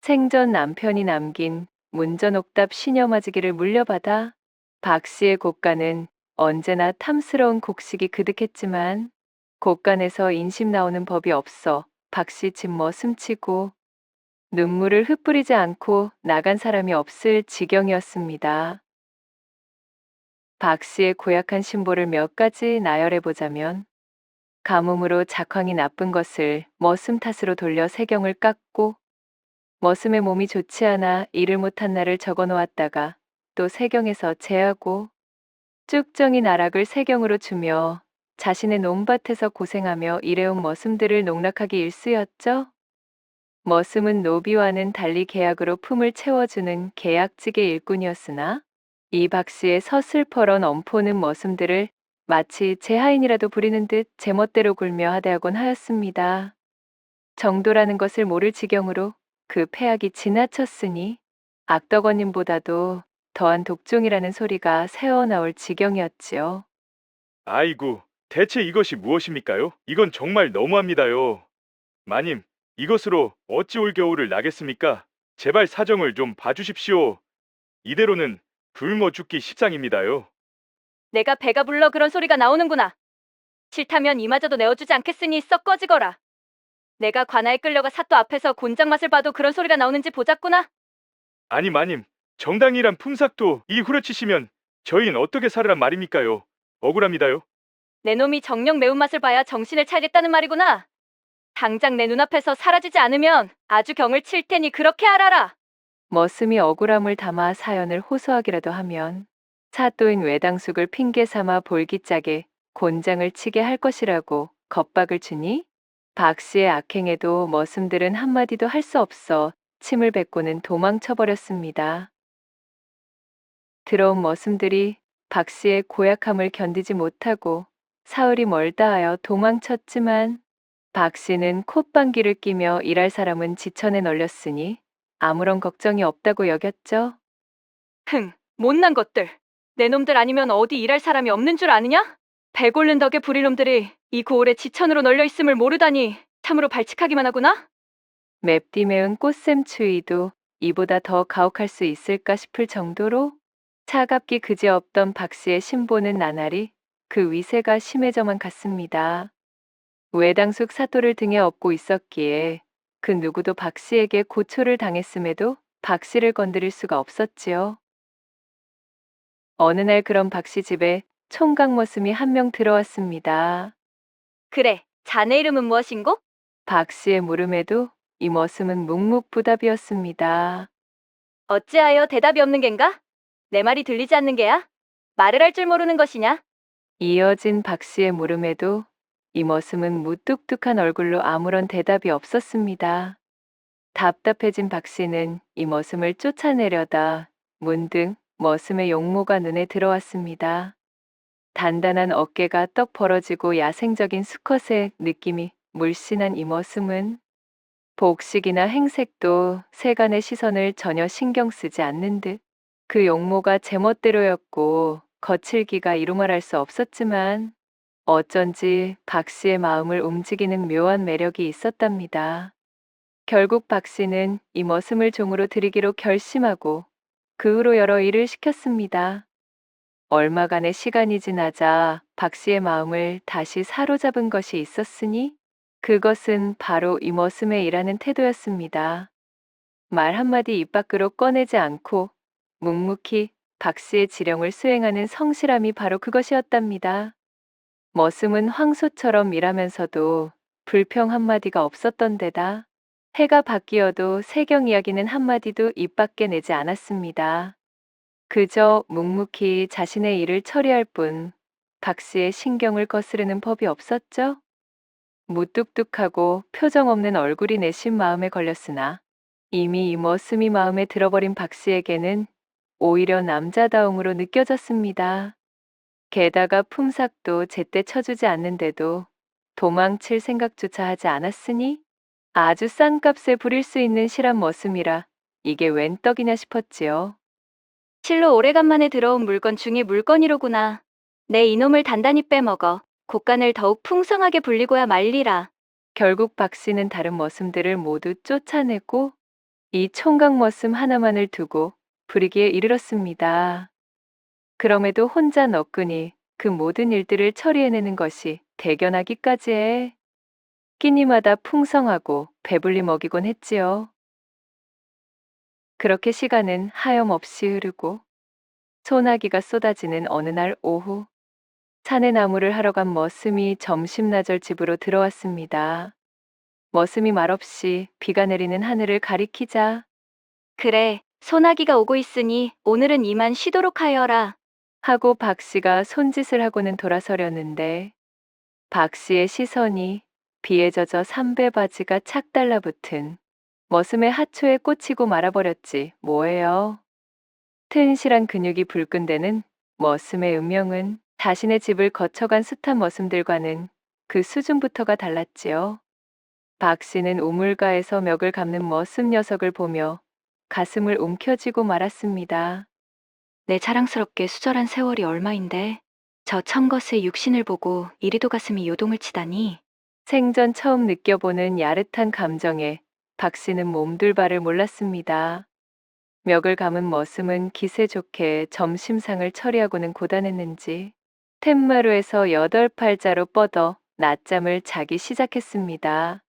생전 남편이 남긴 문전옥답 시녀맞이기를 물려받아 박 씨의 곡간은 언제나 탐스러운 곡식이 그득했지만 곡간에서 인심 나오는 법이 없어 박 씨 집머 숨치고 눈물을 흩뿌리지 않고 나간 사람이 없을 지경이었습니다. 박 씨의 고약한 신보를 몇 가지 나열해 보자면 가뭄으로 작황이 나쁜 것을 머슴 탓으로 돌려 세경을 깎고 머슴의 몸이 좋지 않아 일을 못한 날을 적어 놓았다가 또 세경에서 제하고 쭉정이 나락을 세경으로 주며 자신의 논밭에서 고생하며 일해온 머슴들을 농락하기 일쑤였죠. 머슴은 노비와는 달리 계약으로 품을 채워주는 계약직의 일꾼이었으나 이 박 씨의 서슬퍼런 엄포는 머슴들을 마치 제 하인이라도 부리는 듯 제멋대로 굴며 하대하곤 하였습니다. 정도라는 것을 모를 지경으로 그 폐악이 지나쳤으니 악덕원님보다도 더한 독종이라는 소리가 새어나올 지경이었지요. 아이고, 대체 이것이 무엇입니까요? 이건 정말 너무합니다요. 마님, 이것으로 어찌 올 겨울을 나겠습니까? 제발 사정을 좀 봐주십시오. 이대로는 굶어 죽기 십상입니다요. 내가 배가 불러 그런 소리가 나오는구나. 싫다면 이마저도 내어주지 않겠으니 썩 꺼지거라. 내가 관아에 끌려가 사또 앞에서 곤장 맛을 봐도 그런 소리가 나오는지 보자꾸나. 아니 마님, 정당이란 품삯도 이 후려치시면 저희는 어떻게 살으란 말입니까요? 억울합니다요. 내 놈이 정녕 매운맛을 봐야 정신을 차리겠다는 말이구나. 당장 내 눈앞에서 사라지지 않으면 아주 경을 칠 테니 그렇게 알아라. 머슴이 억울함을 담아 사연을 호소하기라도 하면 사또인 외당숙을 핑계 삼아 볼기짝에 곤장을 치게 할 것이라고 겁박을 주니 박 씨의 악행에도 머슴들은 한마디도 할 수 없어 침을 뱉고는 도망쳐 버렸습니다. 들어온 머슴들이 박 씨의 고약함을 견디지 못하고 사흘이 멀다 하여 도망쳤지만 박 씨는 콧방귀를 끼며 일할 사람은 지천에 널렸으니 아무런 걱정이 없다고 여겼죠. 흥, 못난 것들. 내 놈들 아니면 어디 일할 사람이 없는 줄 아느냐? 배골른 덕에 부릴 놈들이 이 고을에 지천으로 널려 있음을 모르다니 참으로 발칙하기만 하구나. 맵디 매운 꽃샘 추위도 이보다 더 가혹할 수 있을까 싶을 정도로 차갑기 그지없던 박 씨의 신보는 나날이 그 위세가 심해져만 갔습니다. 외당숙 사또를 등에 업고 있었기에 그 누구도 박 씨에게 고초를 당했음에도 박 씨를 건드릴 수가 없었지요. 어느 날 그런 박 씨 집에 총각 머슴이 한 명 들어왔습니다. 그래, 자네 이름은 무엇인고? 박 씨의 물음에도 이 머슴은 묵묵부답이었습니다. 어찌하여 대답이 없는 겐가? 내 말이 들리지 않는 게야? 말을 할 줄 모르는 것이냐? 이어진 박 씨의 물음에도 이 머슴은 무뚝뚝한 얼굴로 아무런 대답이 없었습니다. 답답해진 박 씨는 이 머슴을 쫓아내려다 문득 머슴의 용모가 눈에 들어왔습니다. 단단한 어깨가 떡 벌어지고 야생적인 수컷의 느낌이 물씬한 이 머슴은 복식이나 행색도 세간의 시선을 전혀 신경 쓰지 않는 듯 그 용모가 제멋대로였고 거칠기가 이루말할 수 없었지만 어쩐지 박 씨의 마음을 움직이는 묘한 매력이 있었답니다. 결국 박 씨는 이 머슴을 종으로 들이기로 결심하고 그 후로 여러 일을 시켰습니다. 얼마간의 시간이 지나자 박 씨의 마음을 다시 사로잡은 것이 있었으니 그것은 바로 이 머슴의 일하는 태도였습니다. 말 한마디 입 밖으로 꺼내지 않고 묵묵히 박 씨의 지령을 수행하는 성실함이 바로 그것이었답니다. 머슴은 황소처럼 일하면서도 불평 한마디가 없었던 데다 해가 바뀌어도 세경 이야기는 한마디도 입 밖에 내지 않았습니다. 그저 묵묵히 자신의 일을 처리할 뿐 박 씨의 신경을 거스르는 법이 없었죠. 무뚝뚝하고 표정 없는 얼굴이 내심 마음에 걸렸으나 이미 이 머슴이 마음에 들어버린 박 씨에게는 오히려 남자다움으로 느껴졌습니다. 게다가 품삯도 제때 쳐주지 않는데도 도망칠 생각조차 하지 않았으니 아주 싼 값에 부릴 수 있는 실한 머슴이라 이게 웬 떡이냐 싶었지요. 실로 오래간만에 들어온 물건 중에 물건이로구나. 내 이놈을 단단히 빼먹어 곡간을 더욱 풍성하게 불리고야 말리라. 결국 박 씨는 다른 머슴들을 모두 쫓아내고 이 총각 머슴 하나만을 두고 부리기에 이르렀습니다. 그럼에도 혼자 너끈히 그 모든 일들을 처리해내는 것이 대견하기까지에 끼니마다 풍성하고 배불리 먹이곤 했지요. 그렇게 시간은 하염없이 흐르고 소나기가 쏟아지는 어느 날 오후 산에 나무를 하러 간 머슴이 점심나절 집으로 들어왔습니다. 머슴이 말없이 비가 내리는 하늘을 가리키자 그래, 소나기가 오고 있으니 오늘은 이만 쉬도록 하여라. 하고 박 씨가 손짓을 하고는 돌아서려는데 박 씨의 시선이 비에 젖어 삼배 바지가 착 달라붙은 머슴의 하초에 꽂히고 말아버렸지 뭐예요. 튼실한 근육이 불끈대는 머슴의 음명은 자신의 집을 거쳐간 숱한 머슴들과는 그 수준부터가 달랐지요. 박 씨는 우물가에서 멱을 감는 머슴 녀석을 보며 가슴을 움켜쥐고 말았습니다. 내 자랑스럽게 수절한 세월이 얼마인데 저 청것의 육신을 보고 이리도 가슴이 요동을 치다니. 생전 처음 느껴보는 야릇한 감정에 박 씨는 몸둘 바를 몰랐습니다. 멱을 감은 머슴은 기세 좋게 점심상을 처리하고는 고단했는지 텐마루에서 8팔자로 뻗어 낮잠을 자기 시작했습니다.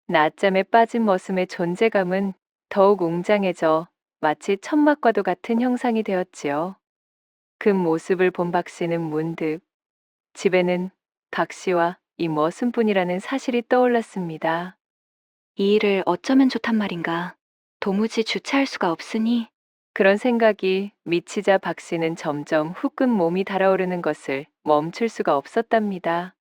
낮잠에 빠진 머슴의 존재감은 더욱 웅장해져 마치 천막과도 같은 형상이 되었지요. 그 모습을 본 박 씨는 문득 집에는 박 씨와 이 머슴뿐이라는 사실이 떠올랐습니다. 이 일을 어쩌면 좋단 말인가. 도무지 주체할 수가 없으니 그런 생각이 미치자 박 씨는 점점 후끈 몸이 달아오르는 것을 멈출 수가 없었답니다.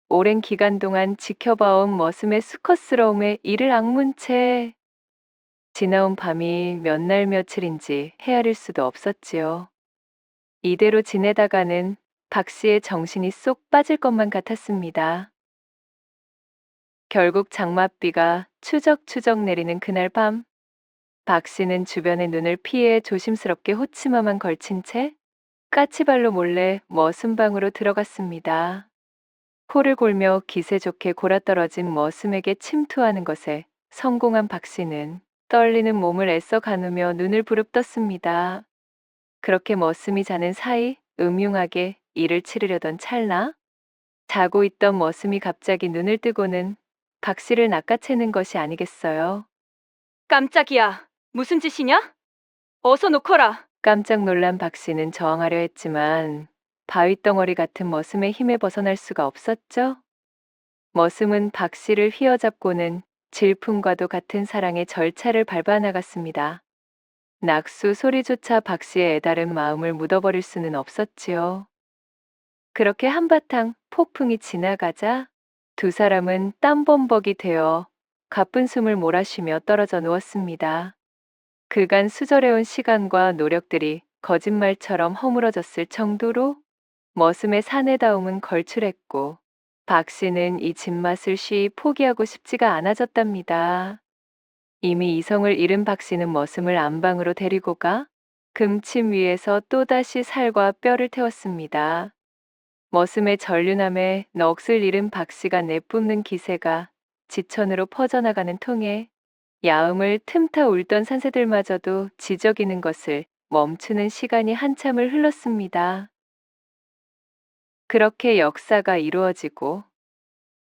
오랜 기간 동안 지켜봐온 머슴의 수컷스러움에 이를 악문 채 지나온 밤이 몇 날 며칠인지 헤아릴 수도 없었지요. 이대로 지내다가는 박 씨의 정신이 쏙 빠질 것만 같았습니다. 결국 장맛비가 추적추적 내리는 그날 밤, 박 씨는 주변의 눈을 피해 조심스럽게 호치마만 걸친 채 까치발로 몰래 머슴방으로 들어갔습니다. 코를 골며 기세 좋게 골아떨어진 머슴에게 침투하는 것에 성공한 박 씨는 떨리는 몸을 애써 가누며 눈을 부릅떴습니다. 그렇게 머슴이 자는 사이 음흉하게 일을 치르려던 찰나, 자고 있던 머슴이 갑자기 눈을 뜨고는 박 씨를 낚아채는 것이 아니겠어요. 깜짝이야. 무슨 짓이냐? 어서 놓거라. 깜짝 놀란 박 씨는 저항하려 했지만 바위덩어리 같은 머슴의 힘에 벗어날 수가 없었죠. 머슴은 박 씨를 휘어잡고는 질풍과도 같은 사랑의 절차를 밟아 나갔습니다. 낙수 소리조차 박 씨의 애달은 마음을 묻어버릴 수는 없었지요. 그렇게 한바탕 폭풍이 지나가자 두 사람은 땀범벅이 되어 가쁜 숨을 몰아쉬며 떨어져 누웠습니다. 그간 수절해온 시간과 노력들이 거짓말처럼 허물어졌을 정도로 머슴의 사내다움은 걸출했고 박 씨는 이 집맛을 쉬이 포기하고 싶지가 않아졌답니다. 이미 이성을 잃은 박 씨는 머슴을 안방으로 데리고 가 금침 위에서 또다시 살과 뼈를 태웠습니다. 머슴의 전륜함에 넋을 잃은 박 씨가 내뿜는 기세가 지천으로 퍼져나가는 통에 야음을 틈타 울던 산새들마저도 지저귀는 것을 멈추는 시간이 한참을 흘렀습니다. 그렇게 역사가 이루어지고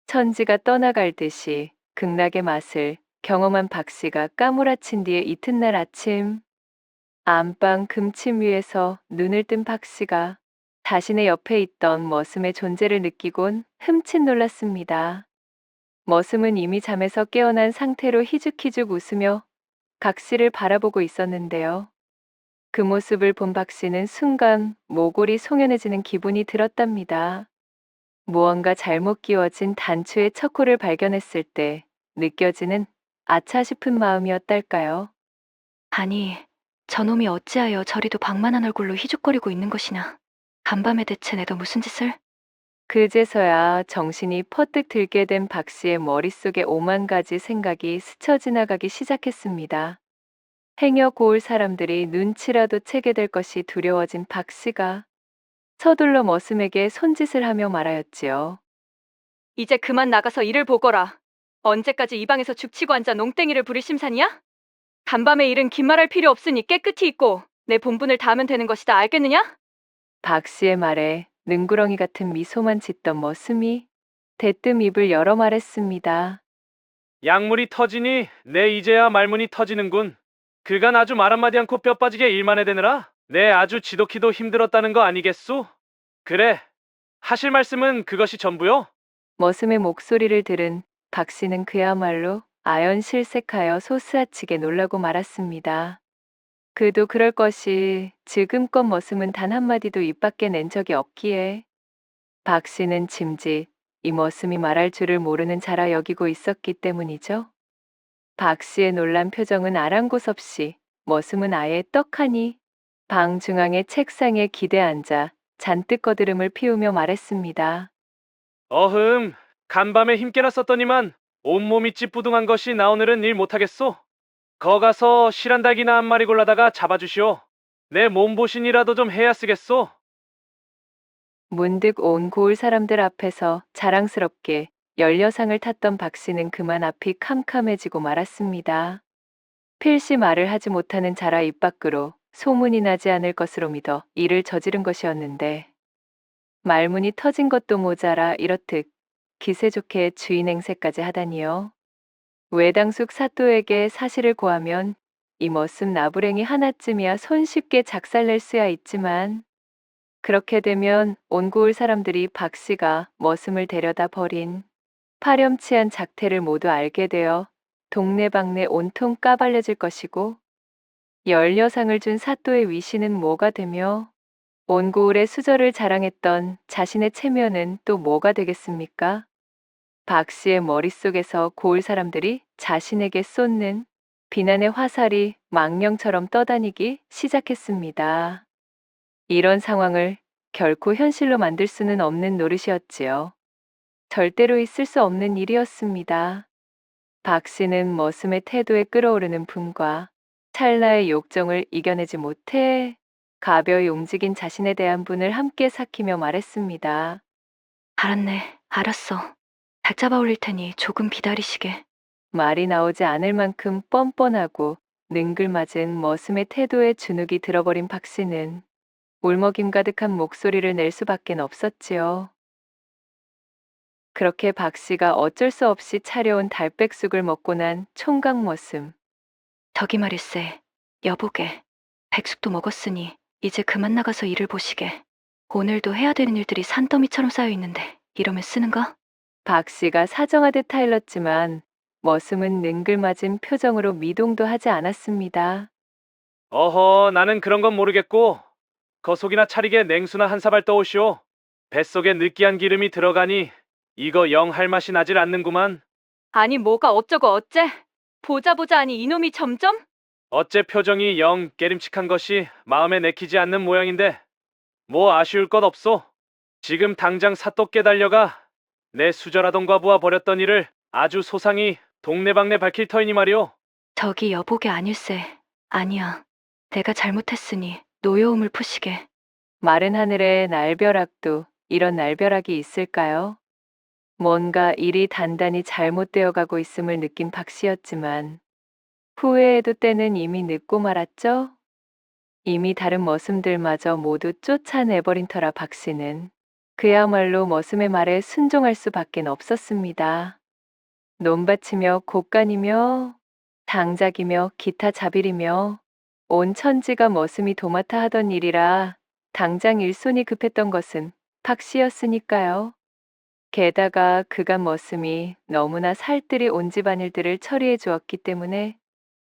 천지가 떠나갈 듯이 극락의 맛을 경험한 박 씨가 까무라친 뒤에 이튿날 아침 안방 금침 위에서 눈을 뜬 박 씨가 자신의 옆에 있던 머슴의 존재를 느끼곤 흠칫 놀랐습니다. 머슴은 이미 잠에서 깨어난 상태로 희죽희죽 웃으며 박 씨를 바라보고 있었는데요. 그 모습을 본 박 씨는 순간 모골이 송연해지는 기분이 들었답니다. 무언가 잘못 끼워진 단추의 척호를 발견했을 때 느껴지는 아차 싶은 마음이었달까요? 아니, 저놈이 어찌하여 저리도 방만한 얼굴로 희죽거리고 있는 것이냐. 간밤에 대체 내도 무슨 짓을? 그제서야 정신이 퍼뜩 들게 된 박 씨의 머릿속에 오만 가지 생각이 스쳐 지나가기 시작했습니다. 행여 고을 사람들이 눈치라도 채게 될 것이 두려워진 박 씨가 서둘러 머슴에게 손짓을 하며 말하였지요. 이제 그만 나가서 일을 보거라. 언제까지 이 방에서 죽치고 앉아 농땡이를 부릴 심산이야? 간밤에 일은 긴 말할 필요 없으니 깨끗이 있고 내 본분을 다하면 되는 것이다. 알겠느냐? 박 씨의 말에 능구렁이 같은 미소만 짓던 머슴이 대뜸 입을 열어 말했습니다. 약물이 터지니 내 이제야 말문이 터지는군. 그간 아주 말 한마디 않고 뼈 빠지게 일만 해대느라 내 아주 지독히도 힘들었다는 거 아니겠소? 그래, 하실 말씀은 그것이 전부요? 머슴의 목소리를 들은 박 씨는 그야말로 아연실색하여 소스라치게 놀라고 말았습니다. 그도 그럴 것이 지금껏 머슴은 단 한마디도 입 밖에 낸 적이 없기에 박 씨는 짐짓 이 머슴이 말할 줄을 모르는 자라 여기고 있었기 때문이죠. 박 씨의 놀란 표정은 아랑곳 없이 머슴은 아예 떡하니 방 중앙의 책상에 기대 앉아 잔뜩 거드름을 피우며 말했습니다. 어흠, 간밤에 힘께나 썼더니만 온몸이 찌뿌둥한 것이 나 오늘은 일 못하겠소? 거 가서 실한닭이나 한 마리 골라다가 잡아주시오. 내 몸보신이라도 좀 해야 쓰겠소? 문득 온 고을 사람들 앞에서 자랑스럽게 연려상을 탔던 박 씨는 그만 앞이 캄캄해지고 말았습니다. 필시 말을 하지 못하는 자라 입 밖으로 소문이 나지 않을 것으로 믿어 일을 저지른 것이었는데 말문이 터진 것도 모자라 이렇듯 기세 좋게 주인 행세까지 하다니요. 외당숙 사또에게 사실을 고하면 이 머슴 나부랭이 하나쯤이야 손쉽게 작살낼 수야 있지만 그렇게 되면 온 고을 사람들이 박 씨가 머슴을 데려다 버린 파렴치한 작태를 모두 알게 되어 동네방네 온통 까발려질 것이고 열여상을 준 사또의 위신은 뭐가 되며 온 고을의 수저를 자랑했던 자신의 체면은 또 뭐가 되겠습니까? 박 씨의 머릿속에서 고을 사람들이 자신에게 쏟는 비난의 화살이 망령처럼 떠다니기 시작했습니다. 이런 상황을 결코 현실로 만들 수는 없는 노릇이었지요. 절대로 있을 수 없는 일이었습니다. 박 씨는 머슴의 태도에 끓어오르는 분과 찰나의 욕정을 이겨내지 못해 가벼이 움직인 자신에 대한 분을 함께 삭히며 말했습니다. 알았네. 알았어. 닭 잡아 올릴 테니 조금 기다리시게. 말이 나오지 않을 만큼 뻔뻔하고 능글맞은 머슴의 태도에 주눅이 들어버린 박 씨는 울먹임 가득한 목소리를 낼 수밖엔 없었지요. 그렇게 박 씨가 어쩔 수 없이 차려온 달백숙을 먹고 난 총각 머슴. 저기 말일세. 여보게. 백숙도 먹었으니 이제 그만 나가서 일을 보시게. 오늘도 해야 되는 일들이 산더미처럼 쌓여 있는데 이러면 쓰는가? 박 씨가 사정하듯 타일렀지만 머슴은 능글맞은 표정으로 미동도 하지 않았습니다. 어허, 나는 그런 건 모르겠고 거속이나 차리게 냉수나 한 사발 떠오시오. 뱃속에 느끼한 기름이 들어가니 이거 영 할 맛이 나질 않는구만. 아니 뭐가 어쩌고 어째? 보자 보자 하니 이놈이 점점? 어째 표정이 영 깨림칙한 것이 마음에 내키지 않는 모양인데 뭐 아쉬울 것 없소. 지금 당장 사또께 달려가 내 수절하던 과부와 벌였던 일을 아주 소상히 동네방네 밝힐 터이니 말이오. 저기 여보게 아닐세. 아니야. 내가 잘못했으니 노여움을 푸시게. 마른 하늘에 날벼락도 이런 날벼락이 있을까요? 뭔가 일이 단단히 잘못되어 가고 있음을 느낀 박 씨였지만 후회해도 때는 이미 늦고 말았죠? 이미 다른 머슴들마저 모두 쫓아내버린 터라 박 씨는 그야말로 머슴의 말에 순종할 수밖엔 없었습니다. 논밭이며 곡간이며 장작이며 기타 자빌이며 온 천지가 머슴이 도맡아 하던 일이라 당장 일손이 급했던 것은 박 씨였으니까요. 게다가 그간 머슴이 너무나 살뜰히 온 집안일들을 처리해 주었기 때문에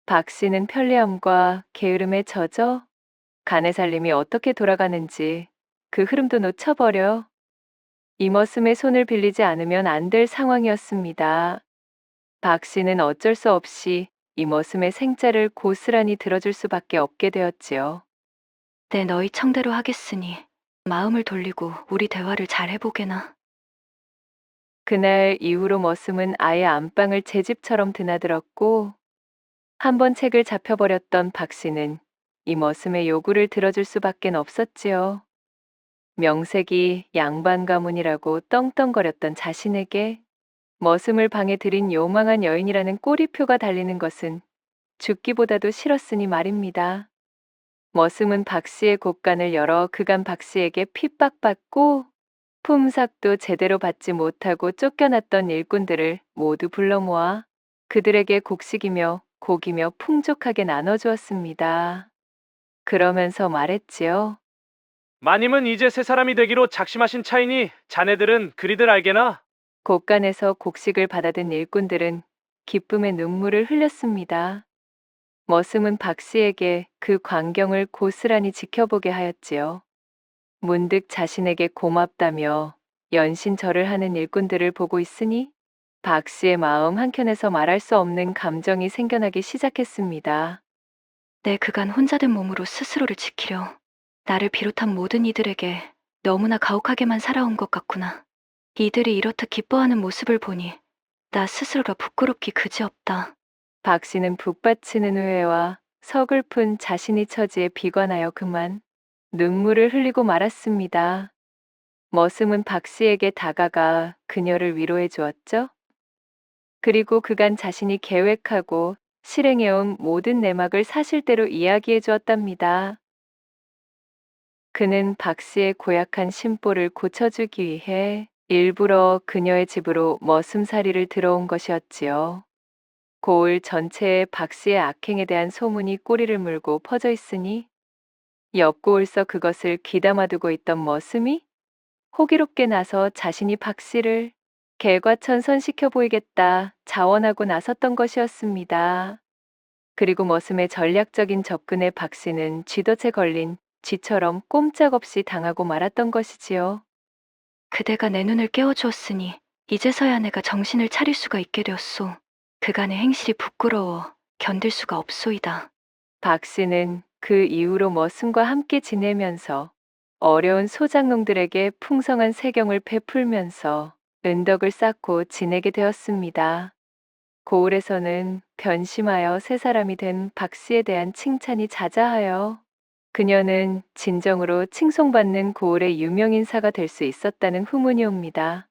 박 씨는 편리함과 게으름에 젖어 간의 살림이 어떻게 돌아가는지 그 흐름도 놓쳐버려 이 머슴의 손을 빌리지 않으면 안 될 상황이었습니다. 박 씨는 어쩔 수 없이 이 머슴의 생자를 고스란히 들어줄 수밖에 없게 되었지요. 내 너희 청대로 하겠으니 마음을 돌리고 우리 대화를 잘 해보게나. 그날 이후로 머슴은 아예 안방을 제 집처럼 드나들었고 한번 책을 잡혀버렸던 박 씨는 이 머슴의 요구를 들어줄 수밖엔 없었지요. 명색이 양반 가문이라고 떵떵거렸던 자신에게 머슴을 방에 들인 요망한 여인이라는 꼬리표가 달리는 것은 죽기보다도 싫었으니 말입니다. 머슴은 박 씨의 곳간을 열어 그간 박 씨에게 핍박받고 품삯도 제대로 받지 못하고 쫓겨났던 일꾼들을 모두 불러 모아 그들에게 곡식이며 고기며 풍족하게 나눠주었습니다. 그러면서 말했지요. 마님은 이제 새 사람이 되기로 작심하신 차이니 자네들은 그리들 알게나. 곳간에서 곡식을 받아든 일꾼들은 기쁨의 눈물을 흘렸습니다. 머슴은 박 씨에게 그 광경을 고스란히 지켜보게 하였지요. 문득 자신에게 고맙다며 연신절을 하는 일꾼들을 보고 있으니 박 씨의 마음 한켠에서 말할 수 없는 감정이 생겨나기 시작했습니다. 내 그간 혼자 된 몸으로 스스로를 지키려. 나를 비롯한 모든 이들에게 너무나 가혹하게만 살아온 것 같구나. 이들이 이렇듯 기뻐하는 모습을 보니 나 스스로가 부끄럽기 그지없다. 박 씨는 북받치는 후회와 서글픈 자신의 처지에 비관하여 그만 눈물을 흘리고 말았습니다. 머슴은 박 씨에게 다가가 그녀를 위로해 주었죠. 그리고 그간 자신이 계획하고 실행해온 모든 내막을 사실대로 이야기해 주었답니다. 그는 박 씨의 고약한 심보를 고쳐주기 위해 일부러 그녀의 집으로 머슴살이를 들어온 것이었지요. 고을 전체에 박 씨의 악행에 대한 소문이 꼬리를 물고 퍼져 있으니 옆고을서 그것을 귀담아두고 있던 머슴이 호기롭게 나서 자신이 박씨를 개과천선시켜 보이겠다 자원하고 나섰던 것이었습니다. 그리고 머슴의 전략적인 접근에 박씨는 쥐덫에 걸린 쥐처럼 꼼짝없이 당하고 말았던 것이지요. 그대가 내 눈을 깨워주었으니 이제서야 내가 정신을 차릴 수가 있게 되었소. 그간의 행실이 부끄러워 견딜 수가 없소이다. 박씨는 그 이후로 머슴과 함께 지내면서 어려운 소작농들에게 풍성한 세경을 베풀면서 은덕을 쌓고 지내게 되었습니다. 고을에서는 변심하여 새 사람이 된 박씨에 대한 칭찬이 자자하여 그녀는 진정으로 칭송받는 고을의 유명인사가 될 수 있었다는 후문이 옵니다.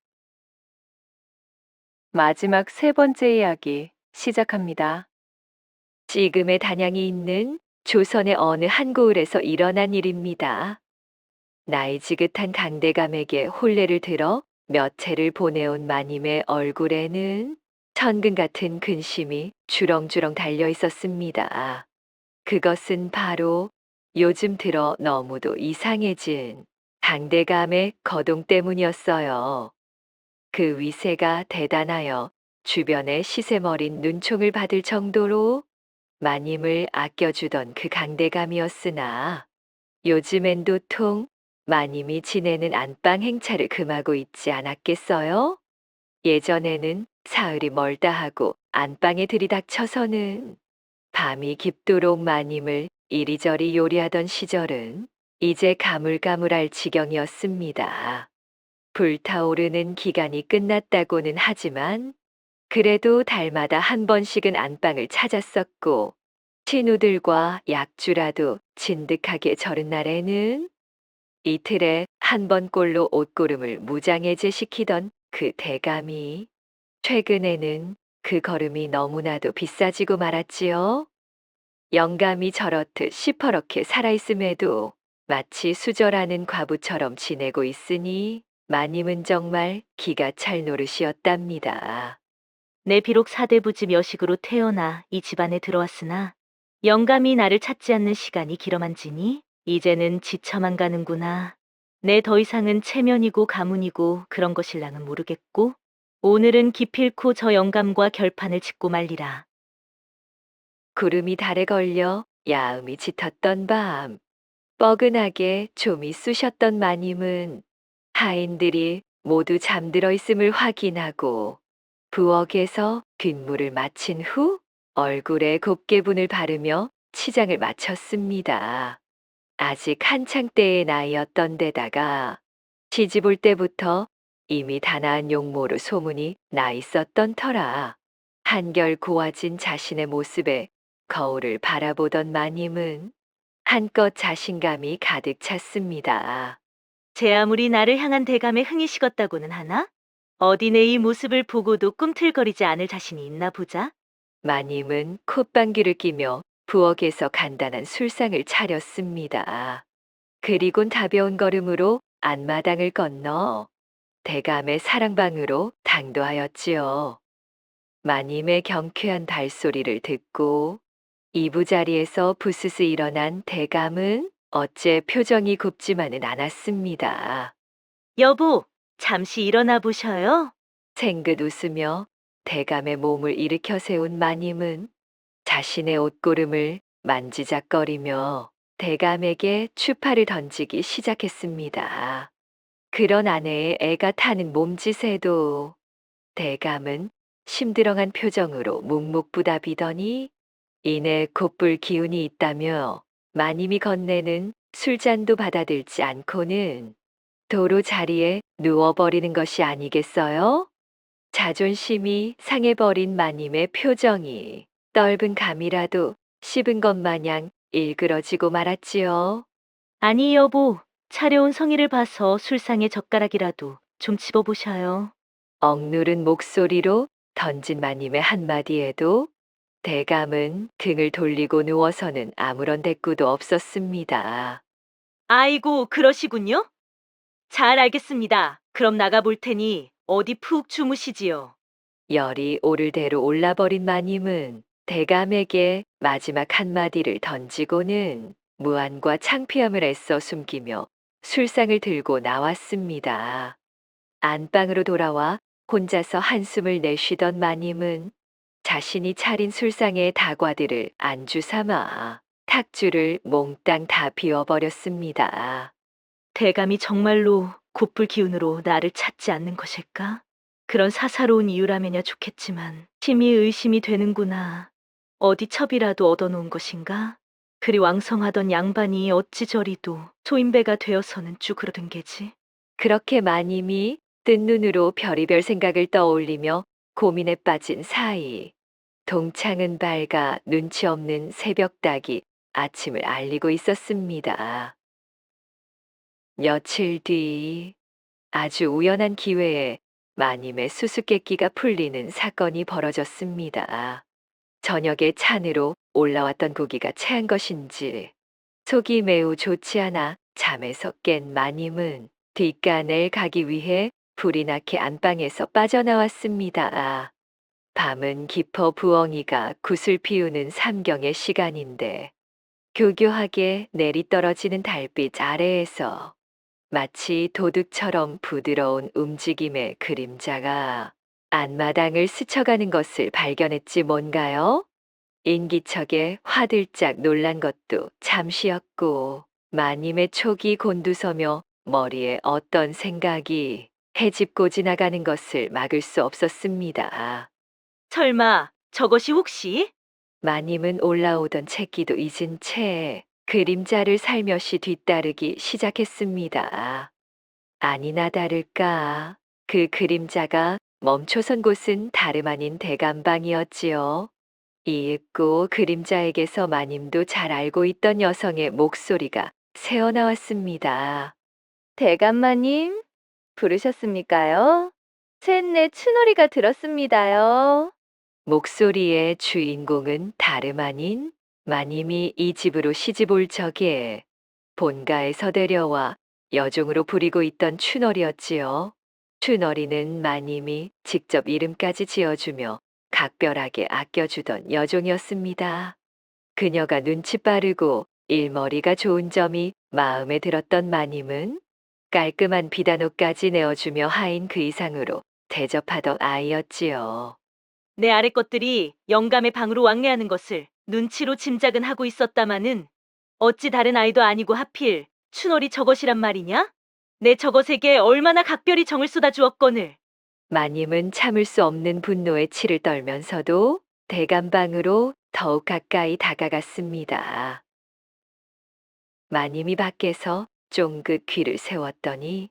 마지막 세 번째 이야기 시작합니다. 지금의 단양이 있는 조선의 어느 한 고을에서 일어난 일입니다. 나이 지긋한 강대감에게 혼례를 들어 몇 해를 보내온 마님의 얼굴에는 천근 같은 근심이 주렁주렁 달려 있었습니다. 그것은 바로 요즘 들어 너무도 이상해진 강대감의 거동 때문이었어요. 그 위세가 대단하여 주변의 시세머린 눈총을 받을 정도로 마님을 아껴주던 그 강대감이었으나 요즘엔 도통 마님이 지내는 안방 행차를 금하고 있지 않았겠어요? 예전에는 사흘이 멀다 하고 안방에 들이닥쳐서는 밤이 깊도록 마님을 이리저리 요리하던 시절은 이제 가물가물할 지경이었습니다. 불타오르는 기간이 끝났다고는 하지만 그래도 달마다 한 번씩은 안방을 찾았었고 친우들과 약주라도 진득하게 저른 날에는 이틀에 한 번꼴로 옷고름을 무장해제시키던 그 대감이 최근에는 그 걸음이 너무나도 비싸지고 말았지요. 영감이 저렇듯 시퍼렇게 살아있음에도 마치 수절하는 과부처럼 지내고 있으니 마님은 정말 기가 찰 노릇이었답니다. 내 비록 사대부집 여식으로 태어나 이 집안에 들어왔으나 영감이 나를 찾지 않는 시간이 길어만지니 이제는 지쳐만 가는구나. 내 더 이상은 체면이고 가문이고 그런 것일랑은 모르겠고 오늘은 기필코 저 영감과 결판을 짓고 말리라. 구름이 달에 걸려 야음이 짙었던 밤, 뻐근하게 좀이 쑤셨던 마님은 하인들이 모두 잠들어 있음을 확인하고 부엌에서 빗물을 마친 후 얼굴에 곱게분을 바르며 치장을 마쳤습니다. 아직 한창 때의 나이였던 데다가 시집올 때부터 이미 단아한 용모로 소문이 나 있었던 터라 한결 고와진 자신의 모습에 거울을 바라보던 마님은 한껏 자신감이 가득 찼습니다. 제 아무리 나를 향한 대감에 흥이 식었다고는 하나? 어디 내 이 모습을 보고도 꿈틀거리지 않을 자신이 있나 보자. 마님은 콧방귀를 끼며 부엌에서 간단한 술상을 차렸습니다. 그리곤 가벼운 걸음으로 안마당을 건너 대감의 사랑방으로 당도하였지요. 마님의 경쾌한 발소리를 듣고 이부자리에서 부스스 일어난 대감은 어째 표정이 굽지만은 않았습니다. 여보, 잠시 일어나 보셔요. 생긋 웃으며 대감의 몸을 일으켜 세운 마님은 자신의 옷고름을 만지작거리며 대감에게 추파를 던지기 시작했습니다. 그런 아내의 애가 타는 몸짓에도 대감은 심드렁한 표정으로 묵묵부답이더니 이내 곧불 기운이 있다며 마님이 건네는 술잔도 받아들지 않고는 도로 자리에 누워버리는 것이 아니겠어요? 자존심이 상해버린 마님의 표정이 떫은 감이라도 씹은 것 마냥 일그러지고 말았지요. 아니 여보, 차려온 성의를 봐서 술상에 젓가락이라도 좀 집어보셔요. 억누른 목소리로 던진 마님의 한마디에도 대감은 등을 돌리고 누워서는 아무런 대꾸도 없었습니다. 아이고, 그러시군요. 잘 알겠습니다. 그럼 나가 볼 테니 어디 푹 주무시지요. 열이 오를 대로 올라버린 마님은 대감에게 마지막 한마디를 던지고는 무안과 창피함을 애써 숨기며 술상을 들고 나왔습니다. 안방으로 돌아와 혼자서 한숨을 내쉬던 마님은 자신이 차린 술상의 다과들을 안주 삼아 탁주를 몽땅 다 비워버렸습니다. 대감이 정말로 곧불 기운으로 나를 찾지 않는 것일까? 그런 사사로운 이유라면야 좋겠지만 심히 의심이 되는구나. 어디 첩이라도 얻어놓은 것인가? 그리 왕성하던 양반이 어찌 저리도 소인배가 되어서는 쭈그러든 게지. 그렇게 마님이 뜬 눈으로 별의별 생각을 떠올리며 고민에 빠진 사이 동창은 밝아 눈치 없는 새벽닭이 아침을 알리고 있었습니다. 며칠 뒤 아주 우연한 기회에 마님의 수수께끼가 풀리는 사건이 벌어졌습니다. 저녁에 찬으로 올라왔던 고기가 체한 것인지 속이 매우 좋지 않아 잠에서 깬 마님은 뒷간을 가기 위해 불이 나게 안방에서 빠져나왔습니다. 밤은 깊어 부엉이가 굿을 피우는 삼경의 시간인데 교교하게 내리떨어지는 달빛 아래에서 마치 도둑처럼 부드러운 움직임의 그림자가 안마당을 스쳐가는 것을 발견했지 뭔가요? 인기척에 화들짝 놀란 것도 잠시였고 마님의 촉이 곤두서며 머리에 어떤 생각이 헤집고 지나가는 것을 막을 수 없었습니다. 설마 저것이 혹시? 마님은 올라오던 채기도 잊은 채 그림자를 살며시 뒤따르기 시작했습니다. 아니나 다를까 그 그림자가 멈춰선 곳은 다름 아닌 대감방이었지요. 이윽고 그림자에게서 마님도 잘 알고 있던 여성의 목소리가 새어나왔습니다. 대감마님, 부르셨습니까요? 셋내 추노리가 들었습니다요. 목소리의 주인공은 다름 아닌 마님이 이 집으로 시집 올 적에 본가에서 데려와 여종으로 부리고 있던 추너리였지요. 추너리는 마님이 직접 이름까지 지어주며 각별하게 아껴주던 여종이었습니다. 그녀가 눈치 빠르고 일머리가 좋은 점이 마음에 들었던 마님은 깔끔한 비단옷까지 내어주며 하인 그 이상으로 대접하던 아이였지요. 내 아래 것들이 영감의 방으로 왕래하는 것을 눈치로 짐작은 하고 있었다마는 어찌 다른 아이도 아니고 하필 춘월이 저것이란 말이냐? 내 저것에게 얼마나 각별히 정을 쏟아주었거늘. 마님은 참을 수 없는 분노에 치를 떨면서도 대감방으로 더욱 가까이 다가갔습니다. 마님이 밖에서 쫑긋 귀를 세웠더니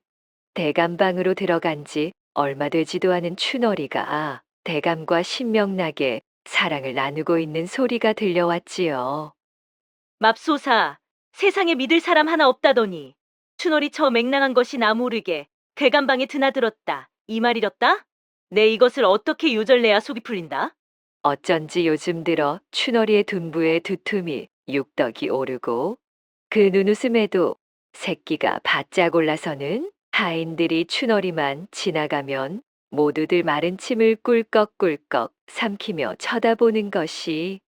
대감방으로 들어간 지 얼마 되지도 않은 춘월이가 대감과 신명나게 사랑을 나누고 있는 소리가 들려왔지요. 맙소사, 세상에 믿을 사람 하나 없다더니 춘월이 저 맹랑한 것이 나 모르게 대감방에 드나들었다. 이 말이렸다? 내 이것을 어떻게 요절내야 속이 풀린다? 어쩐지 요즘 들어 춘월이의 둔부에 두툼이 육덕이 오르고 그 눈웃음에도 새끼가 바짝 올라서는 하인들이 춘월이만 지나가면 모두들 마른 침을 꿀꺽꿀꺽 삼키며 쳐다보는 것이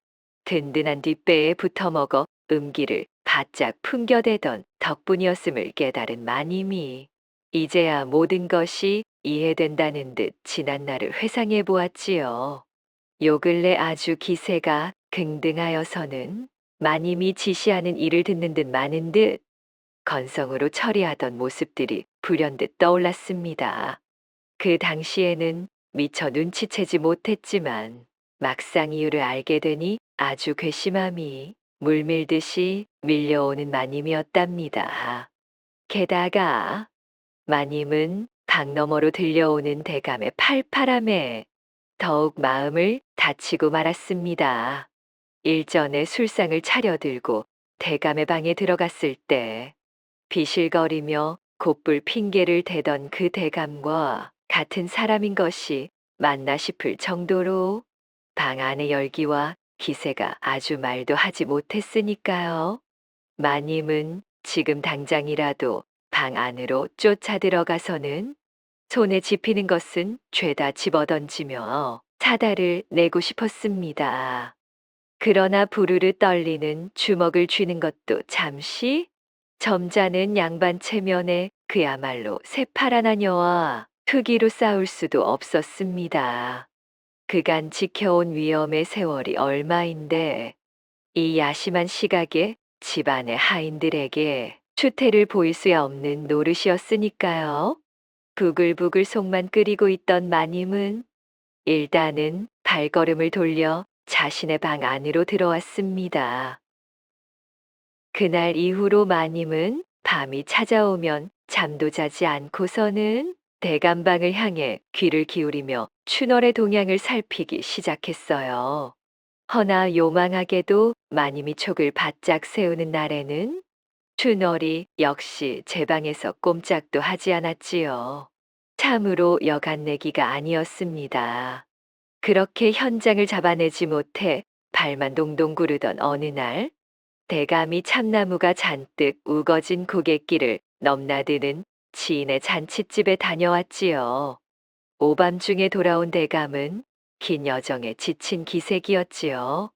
든든한 뒷배에 붙어먹어 음기를 바짝 풍겨대던 덕분이었음을 깨달은 마님이 이제야 모든 것이 이해된다는 듯 지난 날을 회상해 보았지요. 요 근래 아주 기세가 긍등하여서는 마님이 지시하는 일을 듣는 듯 마는 듯 건성으로 처리하던 모습들이 불현듯 떠올랐습니다. 그 당시에는 미처 눈치채지 못했지만 막상 이유를 알게 되니 아주 괘씸함이 물밀듯이 밀려오는 마님이었답니다. 게다가 마님은 방 너머로 들려오는 대감의 팔팔함에 더욱 마음을 다치고 말았습니다. 일전에 술상을 차려들고 대감의 방에 들어갔을 때 비실거리며 곧불 핑계를 대던 그 대감과 같은 사람인 것이 맞나 싶을 정도로 방 안의 열기와 기세가 아주 말도 하지 못했으니까요. 마님은 지금 당장이라도 방 안으로 쫓아 들어가서는 손에 집히는 것은 죄다 집어던지며 사다를 내고 싶었습니다. 그러나 부르르 떨리는 주먹을 쥐는 것도 잠시, 점잖은 양반 체면에 그야말로 새파란 하녀와 투기로 싸울 수도 없었습니다. 그간 지켜온 위엄의 세월이 얼마인데 이 야심한 시각에 집안의 하인들에게 추태를 보일 수야 없는 노릇이었으니까요. 부글부글 속만 끓이고 있던 마님은 일단은 발걸음을 돌려 자신의 방 안으로 들어왔습니다. 그날 이후로 마님은 밤이 찾아오면 잠도 자지 않고서는 대감방을 향해 귀를 기울이며 춘월의 동향을 살피기 시작했어요. 허나 요망하게도 마님이 촉을 바짝 세우는 날에는 춘월이 역시 제 방에서 꼼짝도 하지 않았지요. 참으로 여간내기가 아니었습니다. 그렇게 현장을 잡아내지 못해 발만 동동 구르던 어느 날, 대감이 참나무가 잔뜩 우거진 고갯길을 넘나드는 지인의 잔칫집에 다녀왔지요. 오밤중에 돌아온 대감은 긴 여정에 지친 기색이었지요.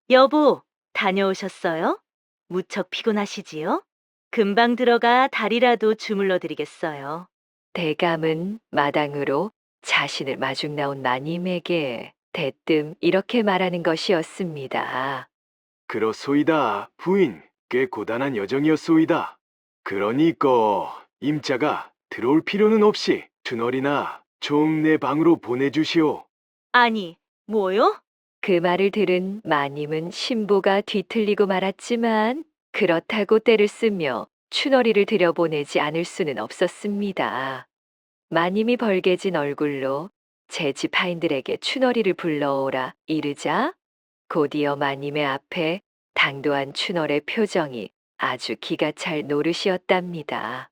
여보, 다녀오셨어요? 무척 피곤하시지요? 금방 들어가 다리라도 주물러 드리겠어요. 대감은 마당으로 자신을 마중 나온 마님에게 대뜸 이렇게 말하는 것이었습니다. 그렇소이다, 부인. 꽤 고단한 여정이었소이다. 그러니까 임자가 들어올 필요는 없이 춘월이나 좀 내 방으로 보내주시오. 아니, 뭐요? 그 말을 들은 마님은 신보가 뒤틀리고 말았지만 그렇다고 때를 쓰며 춘월이를 들여보내지 않을 수는 없었습니다. 마님이 벌개진 얼굴로 제 집 하인들에게 춘월이를 불러오라 이르자 곧이어 마님의 앞에 당도한 춘월의 표정이 아주 기가 찰 노릇이었답니다.